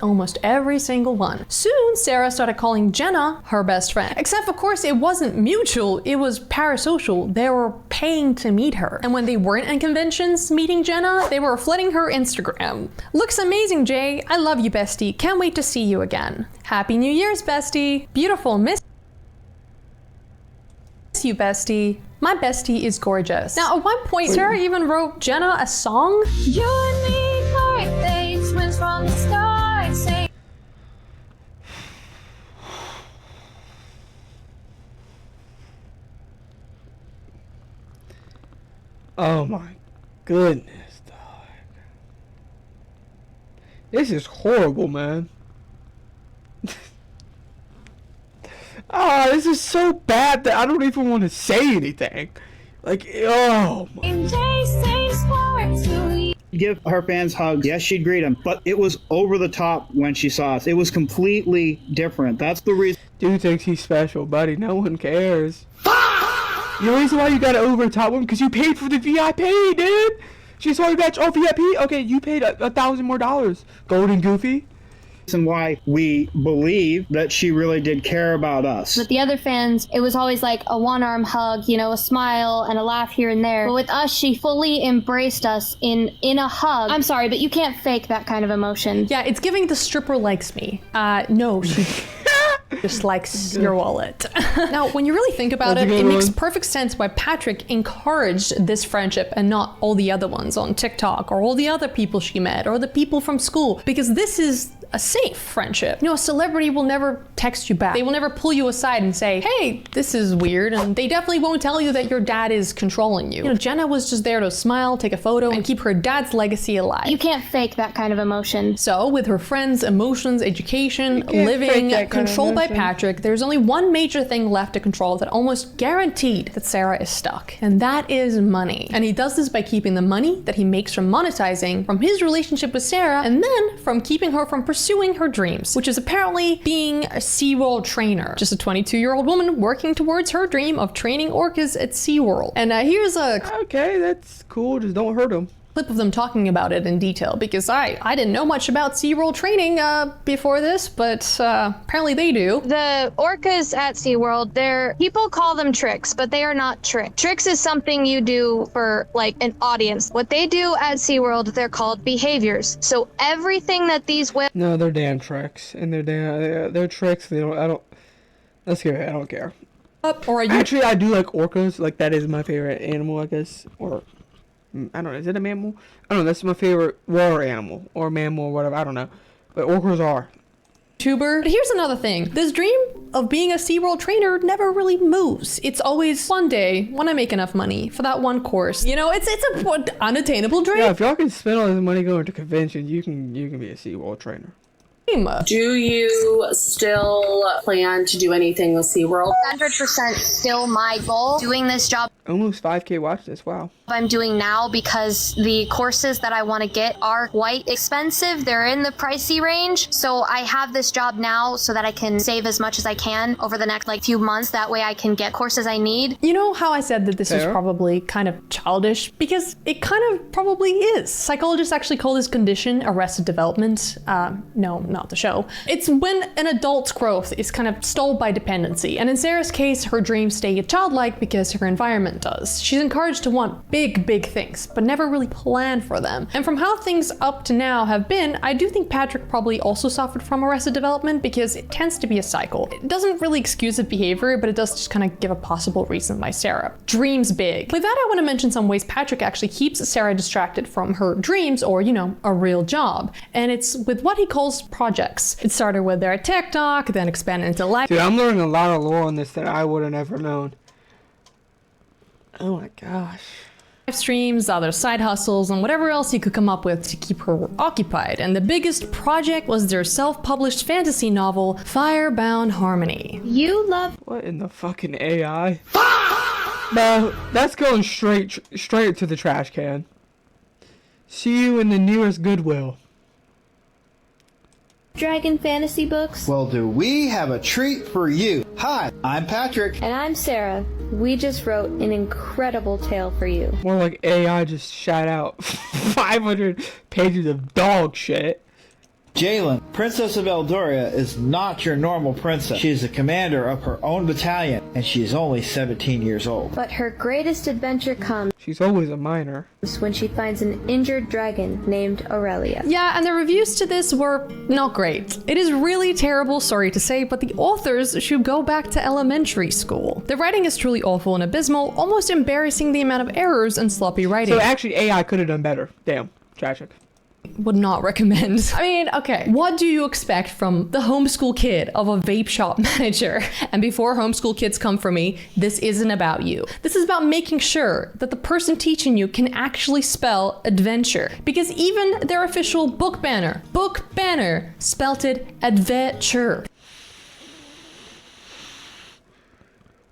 almost every single one. Soon, Sarah started calling Jenna her best friend. Except, of course, it wasn't mutual, it was parasocial. They were paying to meet her. And when they weren't in conventions meeting Jenna, they were flooding her Instagram. Looks amazing, Jay. I love you, bestie. Can't wait to see you again. Happy New Year's, bestie. Beautiful, miss you, bestie. My bestie is gorgeous. Now, at one point, Sarah even wrote Jenna a song. You and me, birthdays, twins from the start, say. Oh my goodness, dog. This is horrible, man. This is so bad that I don't even want to say anything. Like, oh my. Give her fans hugs. Yes, she'd greet them, but it was over the top when she saw us. It was completely different. That's the reason. Dude thinks he's special, buddy. No one cares. The reason why you got to over the top one because you paid for the VIP, dude. She saw you batch. Oh, VIP. Okay, you paid $1,000 more. Golden Goofy. And why we believe that she really did care about us. With the other fans, it was always like a one-arm hug, you know, a smile and a laugh here and there. But with us, she fully embraced us in a hug. I'm sorry, but you can't fake that kind of emotion. Yeah, it's giving the stripper likes me. No, she just likes your wallet. Now, when you really think about it, it makes perfect sense why Patrick encouraged this friendship and not all the other ones on TikTok or all the other people she met or the people from school, because this is a safe friendship. You know, a celebrity will never text you back. They will never pull you aside and say, hey, this is weird. And they definitely won't tell you that your dad is controlling you. You know, Jenna was just there to smile, take a photo, and keep her dad's legacy alive. You can't fake that kind of emotion. So with her friends, emotions, education, living, controlled by Patrick, there's only one major thing left to control that almost guaranteed that Sarah is stuck. And that is money. And he does this by keeping the money that he makes from monetizing from his relationship with Sarah, and then from keeping her from pursuing her dreams, which is apparently being a SeaWorld trainer. Just a 22-year-old woman working towards her dream of training orcas at SeaWorld. And here's a... Okay, that's cool. Just don't hurt them. Clip of them talking about it in detail, because I didn't know much about SeaWorld training before this, but apparently they do. The orcas at SeaWorld, people call them tricks, but they are not tricks. Tricks is something you do for like an audience. What they do at SeaWorld, they're called behaviors. So everything that these No, they're damn tricks. And they're tricks. Let's hear it. I don't care. Actually, I do like orcas. Like, that is my favorite animal, I guess. Or... I don't know, is it a mammal? I don't know, that's my favorite water animal, or mammal, or whatever, I don't know. But orcas are. But here's another thing. This dream of being a SeaWorld trainer never really moves. It's always one day when I make enough money for that one course. You know, it's an unattainable dream. Yeah, if y'all can spend all this money going to conventions, you can be a SeaWorld trainer. Do you still plan to do anything with SeaWorld? 100% still my goal. Doing this job. Almost 5K watch this, wow. I'm doing now because the courses that I want to get are quite expensive. They're in the pricey range. So I have this job now so that I can save as much as I can over the next few months. That way I can get courses I need. You know how I said that this is probably kind of childish? Because it kind of probably is. Psychologists actually call this condition arrested development. No, not the show. It's when an adult's growth is kind of stalled by dependency. And in Sarah's case, her dreams stay childlike because her environment parent does. She's encouraged to want big, big things, but never really plan for them. And from how things up to now have been, I do think Patrick probably also suffered from arrested development because it tends to be a cycle. It doesn't really excuse the behavior, but it does just kind of give a possible reason why Sarah dreams big. With that, I want to mention some ways Patrick actually keeps Sarah distracted from her dreams or, you know, a real job. And it's with what he calls projects. It started with their TikTok, then expanded into live. Dude, I'm learning a lot of lore on this that I would have never known. Oh my gosh. Streams, other side hustles, and whatever else he could come up with to keep her occupied. And the biggest project was their self-published fantasy novel, Firebound Harmony. You love... What in the fucking AI? Bro, that's going straight to the trash can. See you in the nearest Goodwill. Dragon fantasy books? Well, do we have a treat for you? Hi, I'm Patrick. And I'm Sarah. We just wrote an incredible tale for you. More like AI just shot out 500 pages of dog shit. Jalen, Princess of Eldoria is not your normal princess. She is the commander of her own battalion, and she is only 17 years old. But her greatest adventure comes She's always a minor. when she finds an injured dragon named Aurelia. Yeah, and the reviews to this were not great. It is really terrible, sorry to say, but the authors should go back to elementary school. The writing is truly awful and abysmal, almost embarrassing the amount of errors and sloppy writing. So actually AI could have done better. Damn. Tragic. Would not recommend. I mean, okay, what do you expect from the homeschool kid of a vape shop manager? And before homeschool kids come for me, this isn't about you. This is about making sure that the person teaching you can actually spell adventure. Because even their official book banner spelt it adventure.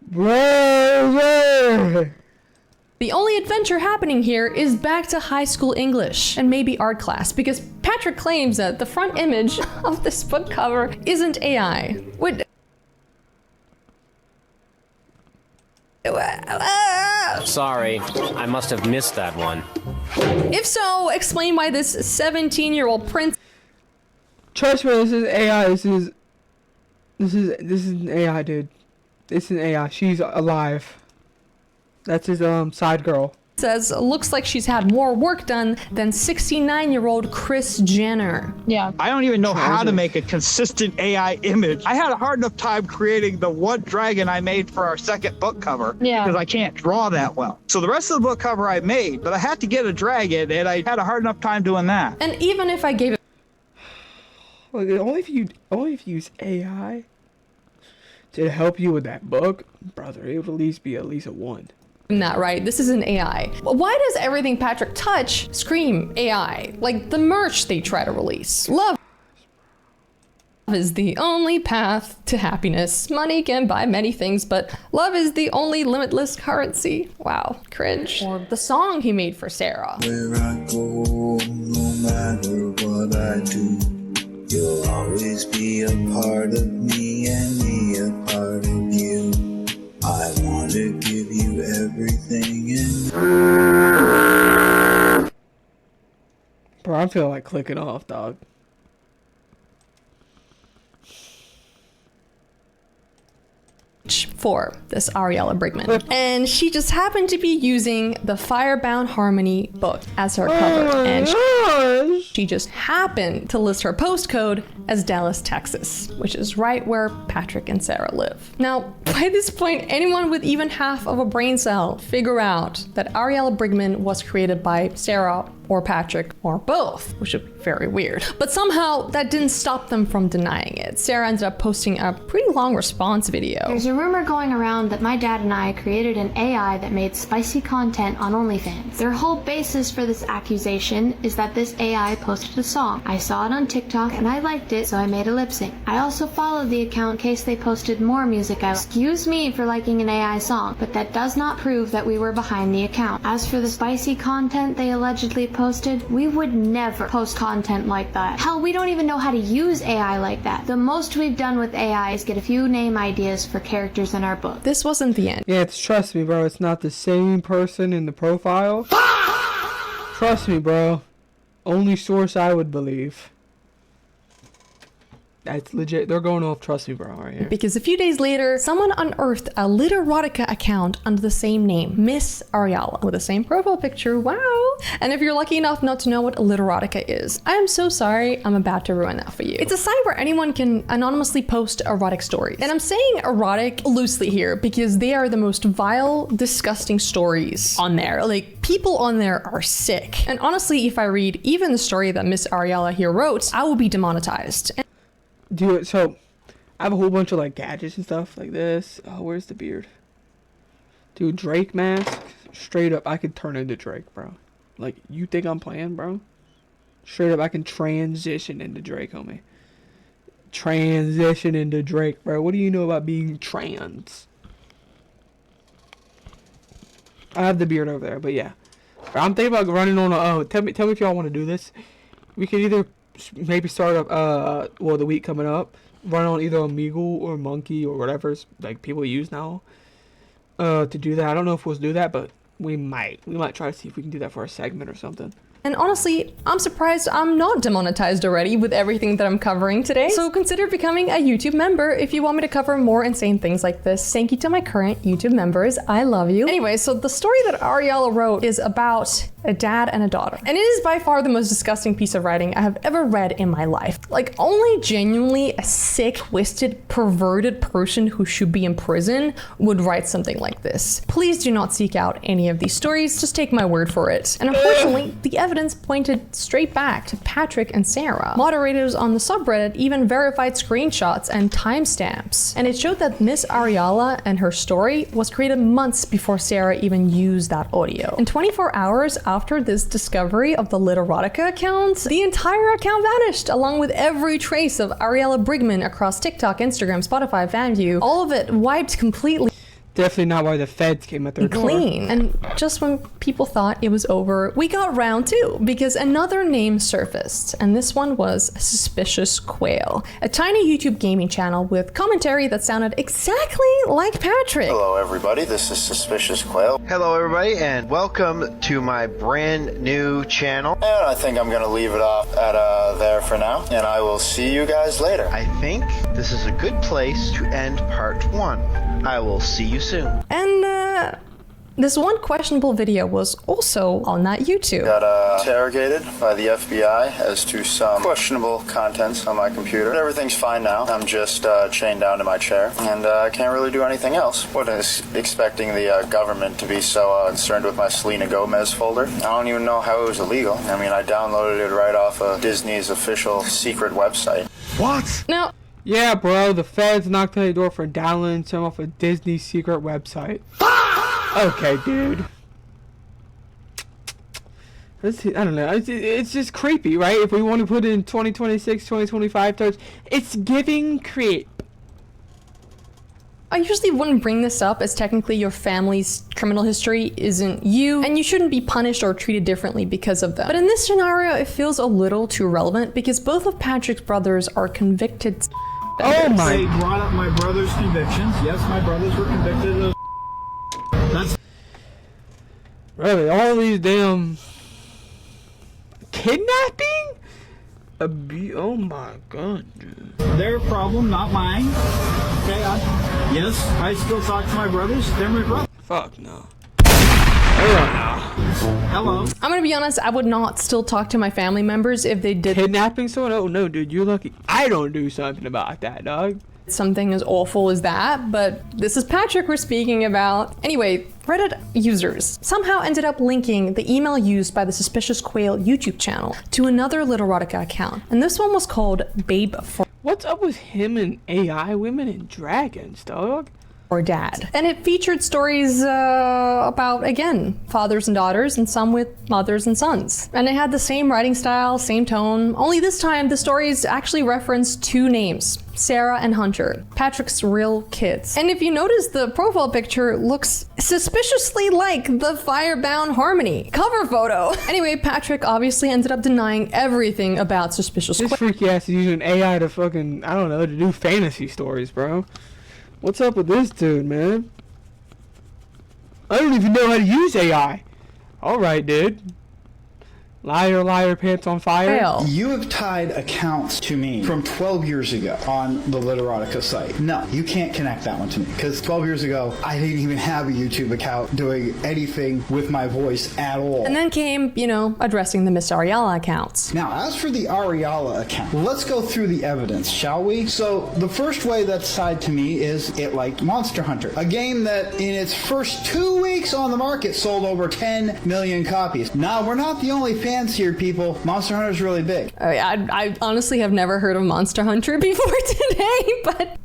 Bro. The only adventure happening here is back to high school English and maybe art class, because Patrick claims that the front image of this book cover isn't AI. Sorry, I must have missed that one. If so, explain why this 17-year-old prince... Trust me, this is AI. This is an AI, dude. It's an AI. She's alive. That's his side girl. Says looks like she's had more work done than 69-year-old Kris Jenner. Yeah. I don't even know how to make a consistent AI image. I had a hard enough time creating the one dragon I made for our second book cover. Yeah. Because I can't draw that well. So the rest of the book cover I made, but I had to get a dragon, and I had a hard enough time doing that. And even if I gave it... Look, only if you use AI to help you with that book, brother, it would at least be a 1. That right, this is an AI. Why does everything Patrick touch scream AI? Like the merch they try to release. Love is the only path to happiness. Money can buy many things, but love is the only limitless currency. Wow, cringe. Or the song he made for Sarah. Where I go, no matter what I do, you'll always be a part of me and me a part of you. I want to give you everything in. Bro, I feel like clicking off, dog. For this Ariella Brigman. And she just happened to be using the Firebound Harmony book as her cover. And she just happened to list her postcode as Dallas, Texas, which is right where Patrick and Sarah live. Now, by this point, anyone with even half of a brain cell figure out that Ariella Brigman was created by Sarah or Patrick or both, which would be very weird. But somehow that didn't stop them from denying it. Sarah ended up posting a pretty long response video. There's a rumor going around that my dad and I created an AI that made spicy content on OnlyFans. Their whole basis for this accusation is that this AI posted a song. I saw it on TikTok and I liked it, so I made a lip sync. I also followed the account in case they posted more music out. Excuse me for liking an AI song, but that does not prove that we were behind the account. As for the spicy content they allegedly posted, we would never post content like that. Hell, we don't even know how to use AI like that. The most we've done with AI is get a few name ideas for characters in our book. This wasn't the end. Yeah, trust me, bro. It's not the same person in the profile. Trust me, bro. Only source I would believe. That's legit. They're going off. Trust me, bro. Right here. Because a few days later, someone unearthed a literotica account under the same name, Miss Ariala, with the same profile picture. Wow. And if you're lucky enough not to know what literotica is, I am so sorry. I'm about to ruin that for you. It's a site where anyone can anonymously post erotic stories. And I'm saying erotic loosely here because they are the most vile, disgusting stories on there. Like, people on there are sick. And honestly, if I read even the story that Miss Ariala here wrote, I will be demonetized. Dude, so I have a whole bunch of like gadgets and stuff like this. Oh, where's the beard? Dude, Drake mask. Straight up, I could turn into Drake, bro. Like, you think I'm playing, bro? Straight up, I can transition into Drake, homie. Transition into Drake, bro. What do you know about being trans? I have the beard over there, but yeah. I'm thinking about running on a, tell me if y'all want to do this. We could either maybe start up, well, the week coming up, run on either Omegle or Monkey or whatever's like people use now, to do that. I don't know if we'll do that, but we might try to see if we can do that for a segment or something. And honestly, I'm surprised I'm not demonetized already with everything that I'm covering today. So consider becoming a YouTube member if you want me to cover more insane things like this. Thank you to my current YouTube members. I love you. Anyway, so the story that Ariala wrote is about a dad and a daughter. And it is by far the most disgusting piece of writing I have ever read in my life. Like, only genuinely a sick, twisted, perverted person who should be in prison would write something like this. Please do not seek out any of these stories. Just take my word for it. And unfortunately, the evidence pointed straight back to Patrick and Sarah. Moderators on the subreddit even verified screenshots and timestamps. And it showed that Miss Ariala and her story was created months before Sarah even used that audio. And 24 hours after this discovery of the Literotica account, the entire account vanished, along with every trace of Ariala Brigman across TikTok, Instagram, Spotify, FanView. All of it wiped completely. Definitely not why the feds came at their door. Clean. And just when people thought it was over, we got round two because another name surfaced, and this one was Suspicious Quail, a tiny YouTube gaming channel with commentary that sounded exactly like Patrick. Hello everybody, this is Suspicious Quail. Hello everybody, and welcome to my brand new channel. And I think I'm gonna leave it off at there for now, and I will see you guys later. I think this is a good place to end part 1. I will see you soon. And this one questionable video was also on that YouTube. Got interrogated by the FBI as to some questionable contents on my computer. But everything's fine now. I'm just chained down to my chair, and I can't really do anything else. What is expecting the government to be so concerned with my Selena Gomez folder? I don't even know how it was illegal. I mean, I downloaded it right off of Disney's official secret website. What? Now, yeah, bro, the feds knocked on the door for downloading some off a Disney secret website. Okay, dude. I don't know. It's just creepy, right? If we want to put it in 2026, 2025 terms, it's giving creep. I usually wouldn't bring this up as technically your family's criminal history isn't you, and you shouldn't be punished or treated differently because of that. But in this scenario, it feels a little too relevant because both of Patrick's brothers are convicted. Oh my! They brought up my brother's convictions. Yes, my brothers were convicted of. That's really all these damn kidnapping. Oh my god, dude. their problem, not mine. Okay, yes, I still talk to my brothers. They're my brothers. Fuck no. Hello. I'm gonna be honest, I would not still talk to my family members if they did kidnapping someone. Oh no, dude, you're lucky I don't do something about that, dog. Something as awful as that, but this is Patrick we're speaking about. Anyway, Reddit users somehow ended up linking the email used by the Suspicious Quail YouTube channel to another Literotica account, and this one was called Babe for. What's up with him and AI, women and dragons, dog? Or dad. And it featured stories about, again, fathers and daughters, and some with mothers and sons. And it had the same writing style, same tone, only this time the stories actually referenced two names, Sarah and Hunter, Patrick's real kids. And if you notice, the profile picture looks suspiciously like the Firebound Harmony cover photo. Anyway, Patrick obviously ended up denying everything about Suspicious Quail. This freaky ass is using AI to fucking, I don't know, to do fantasy stories, bro. What's up with this dude, man? I don't even know how to use AI. Alright, dude. Liar, liar, pants on fire. Fail. You have tied accounts to me from 12 years ago on the Literotica site. No, you can't connect that one to me because 12 years ago, I didn't even have a YouTube account doing anything with my voice at all. And then came, you know, addressing the Miss Ariella accounts. Now, as for the Ariella account, let's go through the evidence, shall we? So, the first way that's tied to me is it liked Monster Hunter, a game that in its first 2 weeks on the market sold over 10 million copies. Now, we're not the only fans here, people. Monster Hunter is really big. I honestly have never heard of Monster Hunter before today, but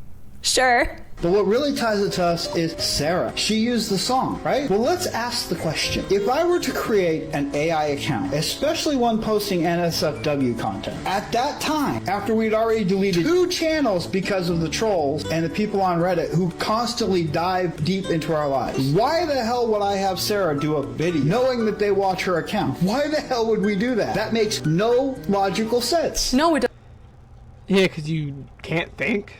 sure. But what really ties it to us is Sarah. She used the song, right? Well, let's ask the question. If I were to create an AI account, especially one posting NSFW content, at that time, after we'd already deleted 2 channels because of the trolls and the people on Reddit who constantly dive deep into our lives, why the hell would I have Sarah do a video knowing that they watch her account? Why the hell would we do that? That makes no logical sense. No, it doesn't. Yeah, because you can't think.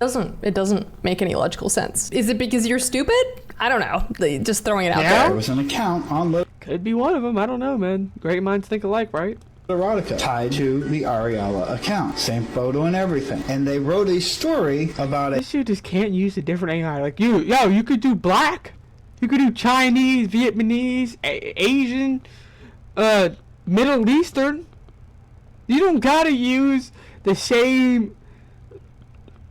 It doesn't make any logical sense. Is it because you're stupid? I don't know. Just throwing it out there. There was an account on Could be one of them. I don't know, man. Great minds think alike, right? Erotica tied to the Ariella account. Same photo and everything. And they wrote a story about it. This dude just can't use a different AI. Like, you could do black. You could do Chinese, Vietnamese, Asian, Middle Eastern. You don't gotta use the same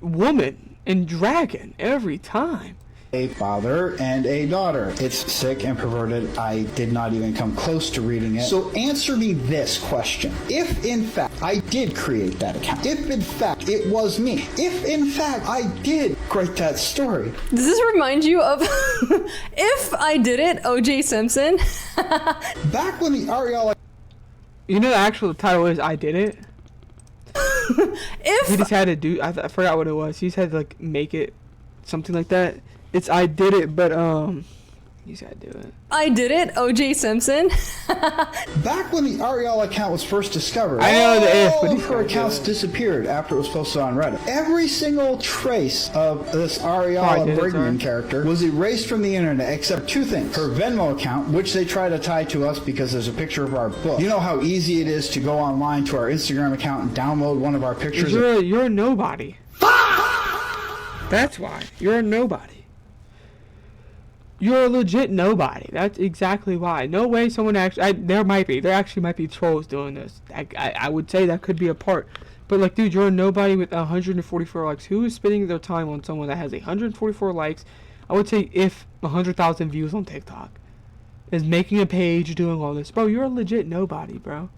woman and dragon every time. A father and a daughter. It's sick and perverted. I did not even come close to reading it. So answer me this question. If in fact I did create that account, if in fact it was me, if in fact I did write that story. Does this remind you of If I Did It, O.J. Simpson? Back when the Ariella... You know the actual title is I Did It? He just had to do, I forgot what it was. He just had to like make it something like that. It's I Did It, but he just had to do it. I Did It, O.J. Simpson. Back when the Ariella account was first discovered, I know the if, but all of her accounts disappeared after it was posted on Reddit. Every single trace of this Ariella Brigman character was erased from the internet except 2 things. Her Venmo account, which they try to tie to us because there's a picture of our book. You know how easy it is to go online to our Instagram account and download one of our pictures? You're a nobody. That's why. You're a nobody. You're a legit nobody. That's exactly why. No way someone actually... there actually might be trolls doing this. I would say that could be a part. But like, dude, you're a nobody with 144 likes. Who is spending their time on someone that has 144 likes? I would say if 100,000 views on TikTok. Is making a page, doing all this. Bro, you're a legit nobody, bro.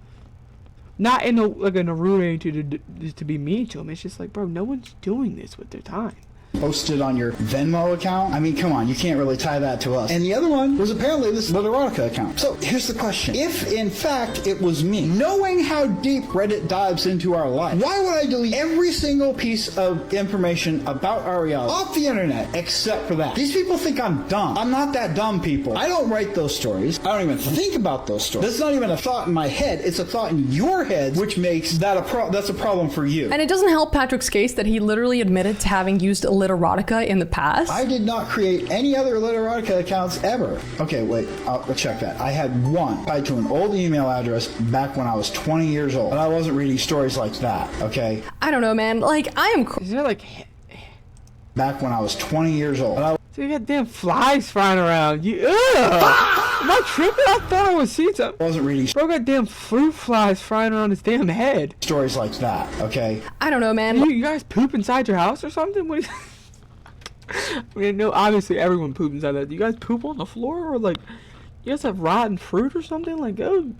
Not in a rude way to be mean to them. It's just like, bro, no one's doing this with their time. Posted on your Venmo account? I mean, come on, you can't really tie that to us. And the other one was apparently this Literotica account. So here's the question. If, in fact, it was me, knowing how deep Reddit dives into our life, why would I delete every single piece of information about Ariella off the internet except for that? These people think I'm dumb. I'm not that dumb, people. I don't write those stories. I don't even think about those stories. That's not even a thought in my head. It's a thought in your head, which makes that that's a problem for you. And it doesn't help Patrick's case that he literally admitted to having used Literotica in the past. I did not create any other Literotica accounts ever. Okay, wait, I'll check that. I had one tied to an old email address back when I was 20 years old, but I wasn't reading stories like that, okay? I don't know, man. Like, I am... Is there like... Back when I was 20 years old. So you got damn flies flying around. Am I tripping? I thought I was seeing something. I wasn't reading... Bro got damn fruit flies flying around his damn head. Stories like that, okay? I don't know, man. You guys poop inside your house or something? What I mean, no, obviously everyone poops inside that. Do you guys poop on the floor, or like, you guys have rotten fruit or something? Like, oh,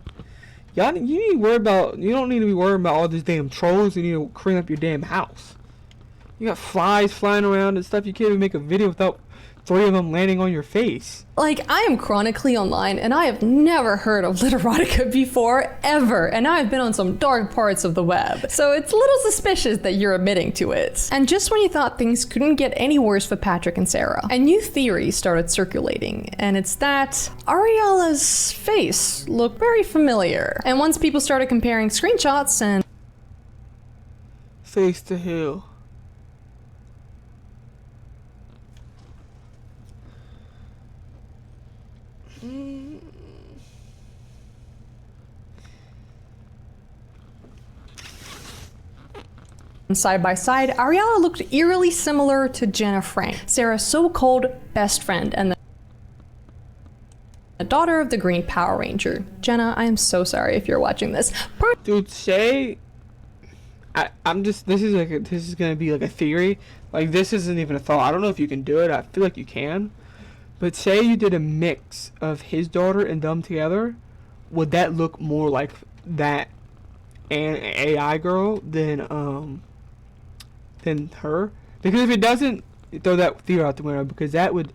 y'all, you need to worry about. You don't need to be worrying about all these damn trolls. You need to clean up your damn house. You got flies flying around and stuff. You can't even make a video without 3 of them landing on your face. Like, I am chronically online, and I have never heard of Literotica before, ever, and I've been on some dark parts of the web. So it's a little suspicious that you're admitting to it. And just when you thought things couldn't get any worse for Patrick and Sarah, a new theory started circulating, and it's that Ariella's face looked very familiar. And once people started comparing screenshots and... Face to who? Side by side, Ariella looked eerily similar to Jenna Frank, Sarah's so-called best friend and the daughter of the Green Power Ranger. Jenna, I am so sorry if you're watching this. Dude, say, this is gonna be like a theory. Like, this isn't even a thought. I don't know if you can do it. I feel like you can. But say you did a mix of his daughter and them together, would that look more like that an AI girl than her? Because if it doesn't, throw that theory out the window, because that would,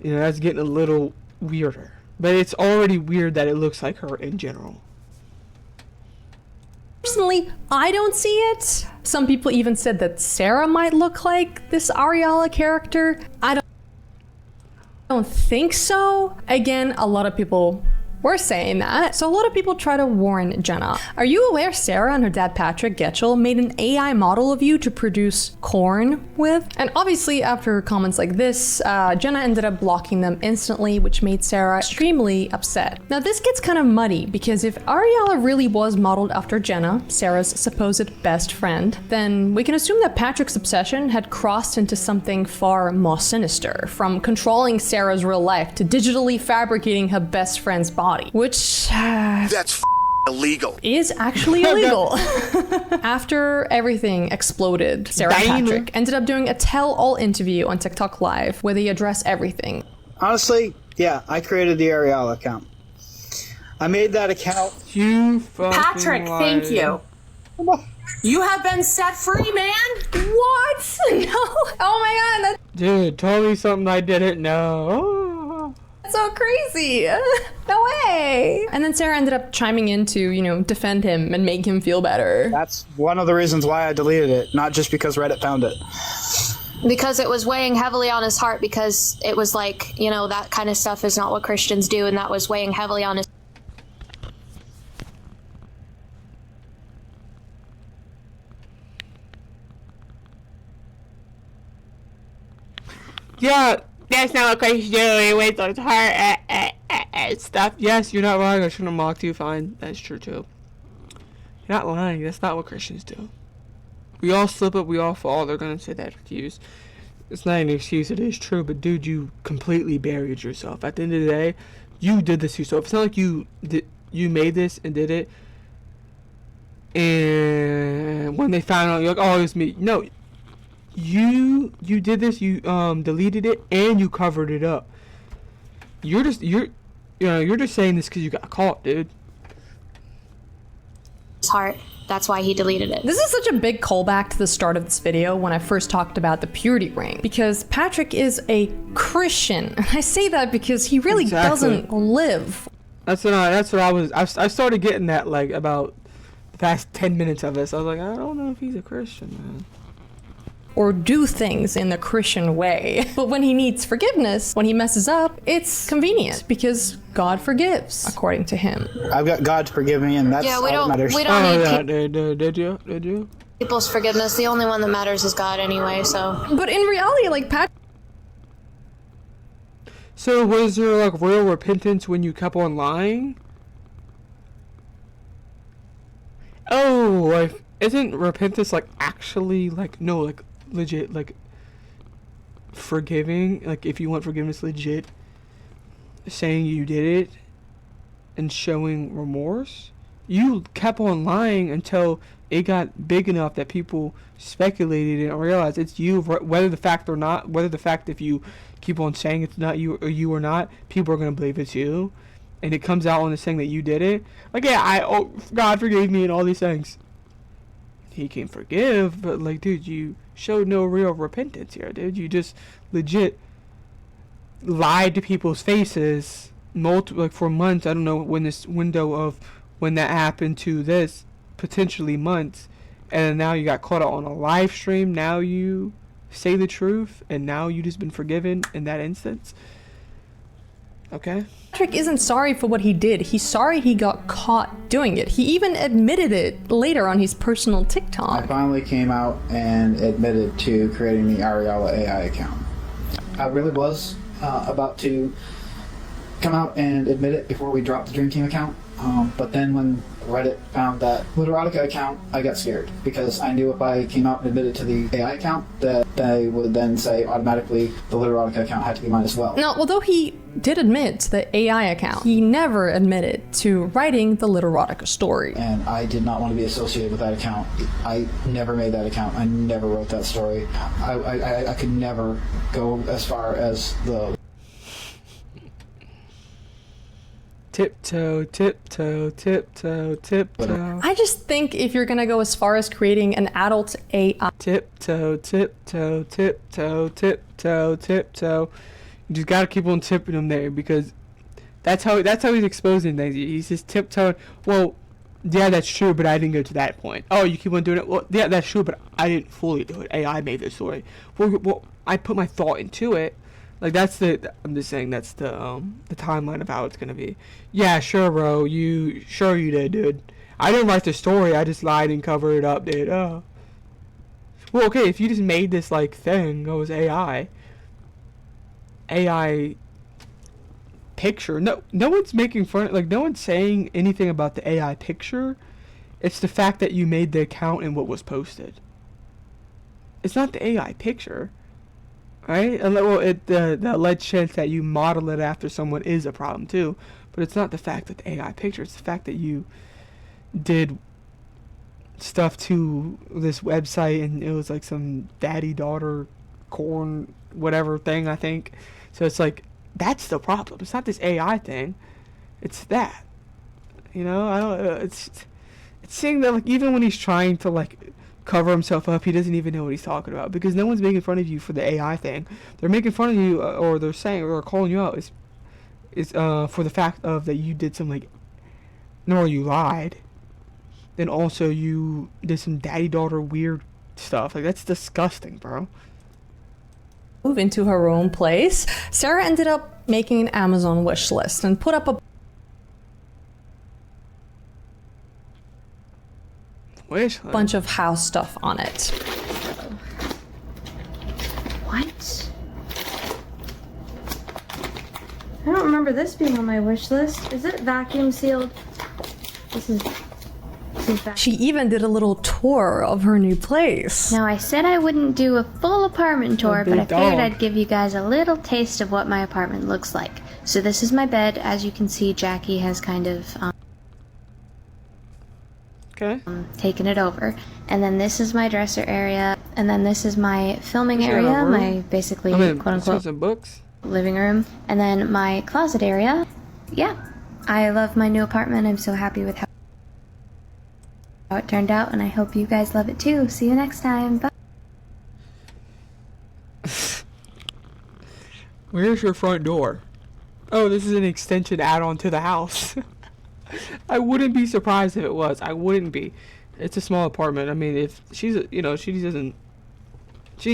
that's getting a little weirder. But it's already weird that it looks like her in general. Personally, I don't see it. Some people even said that Sarah might look like this Ariella character. I don't think so. Again, a lot of people were saying that. So a lot of people try to warn Jenna. Are you aware Sarah and her dad Patrick Getchell made an AI model of you to produce corn with? And obviously after comments like this, Jenna ended up blocking them instantly, which made Sarah extremely upset. Now this gets kind of muddy because if Ariella really was modeled after Jenna, Sarah's supposed best friend, then we can assume that Patrick's obsession had crossed into something far more sinister, from controlling Sarah's real life to digitally fabricating her best friend's body. Which that's illegal. Is actually illegal. After everything exploded, Sarah and Patrick ended up doing a tell-all interview on TikTok Live where they address everything. Honestly, yeah, I created the Ariella account. I made that account. Patrick, thank you. You have been set free, man. What? No. Oh my god. Dude, told me something I didn't know. So crazy. No way. And then Sarah ended up chiming in to, defend him and make him feel better. That's one of the reasons why I deleted it, not just because Reddit found it. Because it was weighing heavily on his heart, because it was like, that kind of stuff is not what Christians do, and that was weighing heavily on his. Yeah. That's not what Christians do. It weighs on his heart and stuff. Yes, you're not lying. I shouldn't have mocked you. Fine. That's true, too. You're not lying. That's not what Christians do. We all slip up. We all fall. They're going to say that excuse. It's not an excuse. It is true. But, dude, you completely buried yourself. At the end of the day, you did this yourself. It's not like you made this and did it. And when they found out, you're like, oh, it was me. No. You did this, you deleted it, and you covered it up. You're just saying this because you got caught, dude. His heart. That's why he deleted it. This is such a big callback to the start of this video when I first talked about the purity ring, because Patrick is a Christian. And I say that because he really doesn't live. That's what I started getting that like about the past 10 minutes of this. I was like, I don't know if he's a Christian, man. Or do things in the Christian way. But when he needs forgiveness, when he messes up, it's convenient because God forgives, according to him. I've got God to forgive me, and that's all that matters. We don't need did you? People's forgiveness. The only one that matters is God anyway, so. But in reality, like Patrick. So was there like real repentance when you kept on lying? Oh, like isn't repentance like actually like no like legit like forgiving, like if you want forgiveness, legit saying you did it and showing remorse? You kept on lying until it got big enough that people speculated and realized it's you, whether the fact if you keep on saying it's not you or not, people are going to believe it's you, and it comes out on this thing that you did it. Like, yeah, God forgave me and all these things. He can forgive, but like, dude, you showed no real repentance here, dude. You just legit lied to people's faces like for months. I don't know when this window of when that happened to this, potentially months, and now you got caught out on a live stream. Now you say the truth, and now you just been forgiven in that instance. Okay. Patrick isn't sorry for what he did. He's sorry he got caught doing it. He even admitted it later on his personal TikTok. I finally came out and admitted to creating the Ariella AI account. I really was about to come out and admit it before we dropped the Dream Team account. But then when Reddit found that Literotica account, I got scared because I knew if I came out and admitted to the AI account that they would then say automatically the Literotica account had to be mine as well. Now, although he did admit to the AI account, he never admitted to writing the Literotica story. And I did not want to be associated with that account. I never made that account. I never wrote that story. I could never go as far as the tiptoe, tiptoe, tiptoe, tiptoe. I just think if you're gonna go as far as creating an adult AI, tiptoe, tiptoe, tiptoe, tiptoe, tiptoe. You just gotta keep on tipping him there because that's how he's exposing things. He's just tiptoeing. Well, yeah, that's true, but I didn't go to that point. Oh, you keep on doing it. Well, yeah, that's true, but I didn't fully do it. AI made the story. Well, I put my thought into it. Like I'm just saying that's the timeline of how it's gonna be. Yeah, sure, bro. You did, dude. I didn't write the story. I just lied and covered it up, dude. Oh. Well, okay. If you just made this like thing, it was AI picture. No one's making fun. Like no one's saying anything about the AI picture. It's the fact that you made the account and what was posted. It's not the AI picture. Right? Well, the alleged chance that you model it after someone is a problem too, but it's not the fact that the AI picture. It's the fact that you did stuff to this website and it was like some daddy-daughter corn whatever thing, I think. So it's like that's the problem. It's not this AI thing. It's that. You know, I don't. It's saying that like even when he's trying to like cover himself up, he doesn't even know what he's talking about because no one's making fun of you for the AI thing. They're making fun of you, or they're saying or calling you out is for the fact of that you did some like, no, you lied. Then also you did some daddy-daughter weird stuff. Like that's disgusting, bro. Move into her own place. Sarah ended up making an Amazon wish list and put up a bunch of house stuff on it. What? I don't remember this being on my wish list. Is it vacuum sealed? This is She even did a little tour of her new place. Now, I said I wouldn't do a full apartment tour, but I figured dog. I'd give you guys a little taste of what my apartment looks like. So this is my bed. As you can see, Jackie has kind of taken it over. And then this is my dresser area. And then this is my filming area, my basically quote-unquote some books. living room. And then my closet area. Yeah, I love my new apartment. I'm so happy with how it turned out, and I hope you guys love it too. See you next time. Bye. Where's your front door? Oh, this is an extension add-on to the house. I wouldn't be surprised if it was. I wouldn't be. It's a small apartment. I mean, if she's, she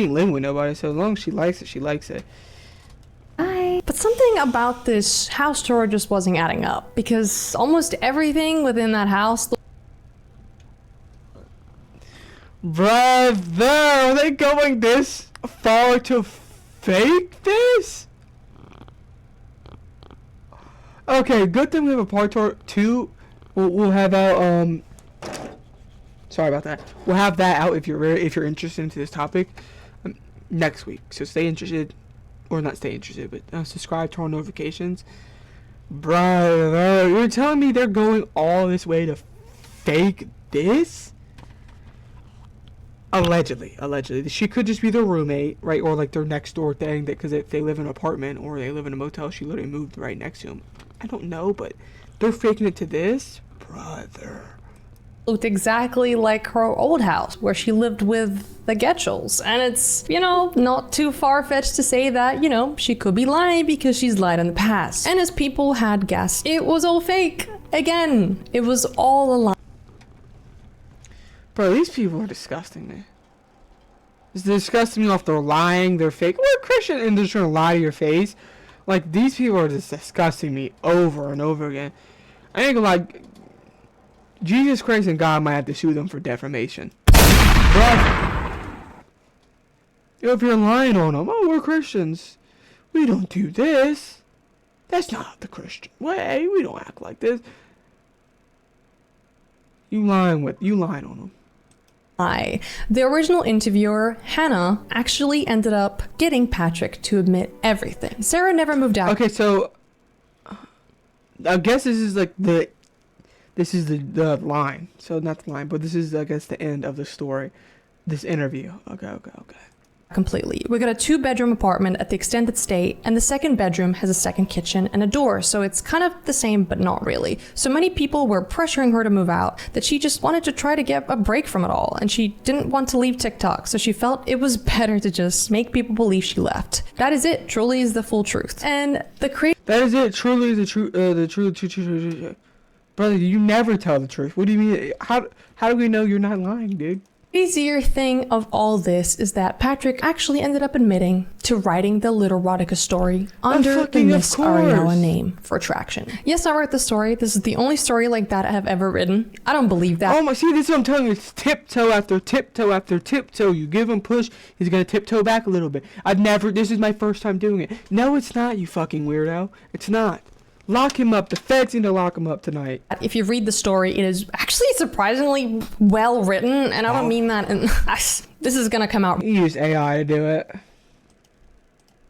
ain't living with nobody, so as long as she likes it, she likes it. Bye. But something about this house tour just wasn't adding up because almost everything within that house. Brother, are they going this far to fake this? Okay, good thing we have a part 2. We'll have out, sorry about that. We'll have that out if you're interested into this topic next week. So stay interested, or not stay interested, but subscribe, turn on notifications. Brother, you're telling me they're going all this way to fake this? Allegedly. She could just be their roommate, right? Or like their next door thing, because if they live in an apartment or they live in a motel, she literally moved right next to him. I don't know, but they're faking it to this? Brother. Looked exactly like her old house where she lived with the Getchels. And it's, not too far-fetched to say that, she could be lying because she's lied in the past. And as people had guessed, it was all fake. Again, it was all a lie. Bro, these people are disgusting, man. It's disgusting me off they're lying, they're fake. We're Christian and they're trying to lie to your face. Like, these people are just disgusting me over and over again. I ain't gonna lie. Jesus Christ and God might have to sue them for defamation. But if you're lying on them, oh, we're Christians. We don't do this. That's not the Christian way. We don't act like this. You lying on him. The original interviewer, Hannah, actually ended up getting Patrick to admit everything. Sarah never moved out. Okay, so I guess this is like the line. So not the line, but this is, I guess, the end of the story. This interview. Okay. Completely. We got a 2-bedroom apartment at the extended stay, and the second bedroom has a second kitchen and a door, so it's kind of the same, but not really. So many people were pressuring her to move out that she just wanted to try to get a break from it all, and she didn't want to leave TikTok, so she felt it was better to just make people believe she left. That is it. Truly is the full truth. And that is it. Truly is the truth. The truth. Brother, you never tell the truth. What do you mean? How do we know you're not lying, dude? Crazier thing of all this is that Patrick actually ended up admitting to writing the Little Erotica story under the Miss Ariella name for attraction. Yes, I wrote the story. This is the only story like that I have ever written. I don't believe that. Oh my, see, this is what I'm telling you. It's tiptoe after tiptoe after tiptoe. You give him push, he's gonna tiptoe back a little bit. This is my first time doing it. No, it's not, you fucking weirdo. It's not. Lock him up. The feds need to lock him up tonight. If you read the story, it is actually surprisingly well written, and I don't mean that in... This is gonna come out... You use AI to do it.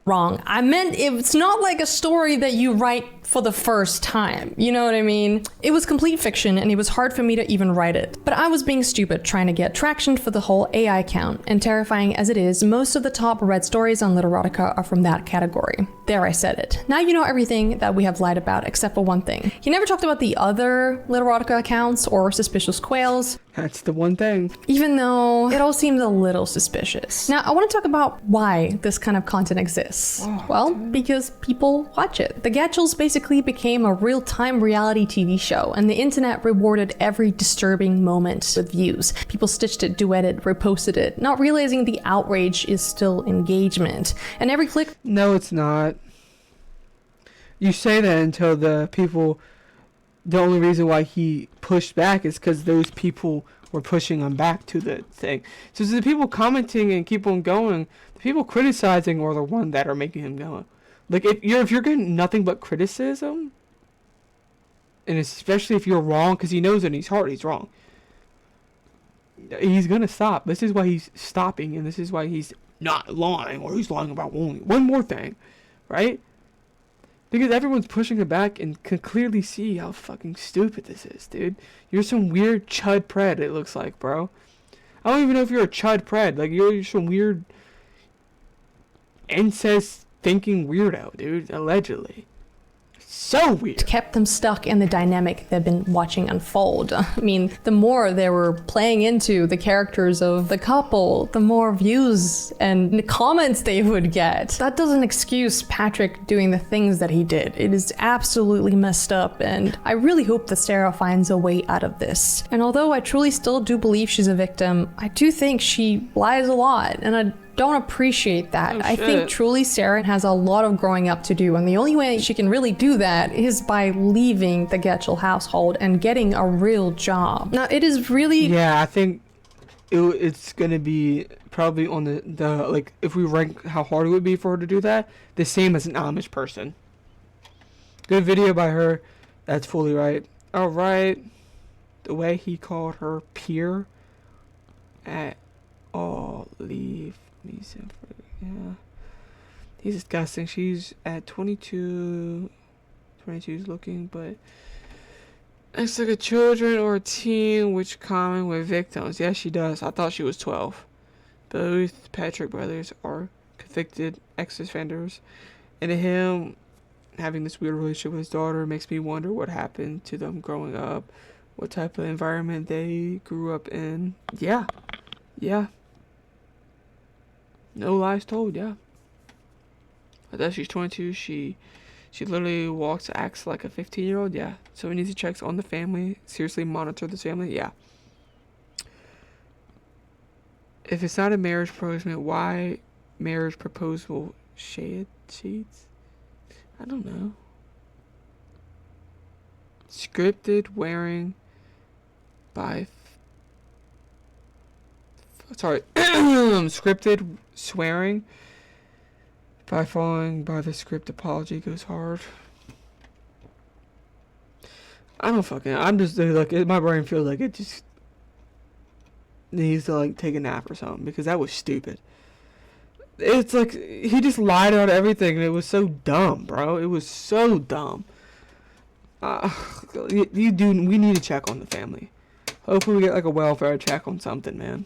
Wrong. I meant it's not like a story that you write for the first time. You know what I mean? It was complete fiction, and it was hard for me to even write it. But I was being stupid trying to get traction for the whole AI count, and terrifying as it is, most of the top read stories on Little Erotica are from that category. There, I said it. Now you know everything that we have lied about, except for one thing. He never talked about the other Little Erotica accounts or suspicious quails. That's the one thing. Even though it all seems a little suspicious. Now, I want to talk about why this kind of content exists. Well, because people watch it. The Gatchels basically became a real-time reality TV show, and the internet rewarded every disturbing moment with views. People stitched it, duetted, reposted it, not realizing the outrage is still engagement. And every click... No, it's not. You say that until the only reason why he pushed back is because those people were pushing him back to the thing. So the people commenting and keep on going, the people criticizing are the one that are making him go. Like, if you're getting nothing but criticism, and especially if you're wrong, because he knows in his heart he's wrong, he's gonna stop. This is why he's stopping, and this is why he's not lying, or he's lying about one more thing, right? Because everyone's pushing it back and can clearly see how fucking stupid this is, dude. You're some weird chud pred, it looks like, bro. I don't even know if you're a chud pred. Like, you're some weird incest thinking weirdo, dude, allegedly. So weird. Kept them stuck in the dynamic they've been watching unfold. I mean, the more they were playing into the characters of the couple, the more views and comments they would get. That doesn't excuse Patrick doing the things that he did. It is absolutely messed up, and I really hope that Sarah finds a way out of this. And although I truly still do believe she's a victim, I do think she lies a lot, and I don't appreciate that. I think truly Sarah has a lot of growing up to do, and the only way she can really do that is by leaving the Getchell household and getting a real job. Now, it is really... Yeah, I think it's gonna be probably on the like, if we rank how hard it would be for her to do that, the same as an Amish person. Good video by her. That's fully right. Alright. The way he called her peer at all leave. Yeah, he's disgusting. She's at 22 is looking, but it's like a children or a teen, which common with victims. Yes, she does. I thought she was 12. Both Patrick brothers are convicted ex-offenders, and him having this weird relationship with his daughter makes me wonder what happened to them growing up, what type of environment they grew up in. Yeah. No lies told, yeah. I thought she's 22. She literally walks, acts like a 15-year-old, yeah. So we need to check on the family. Seriously monitor this family, yeah. If it's not a marriage proposal, why marriage proposal sheets? I don't know. Scripted wearing by... scripted swearing by following by the script. Apology goes hard. I don't fucking. I'm just like my brain feels like it just needs to like take a nap or something because that was stupid. It's like he just lied about everything and it was so dumb, bro. It was so dumb. We need to check on the family. Hopefully we get like a welfare check on something, man.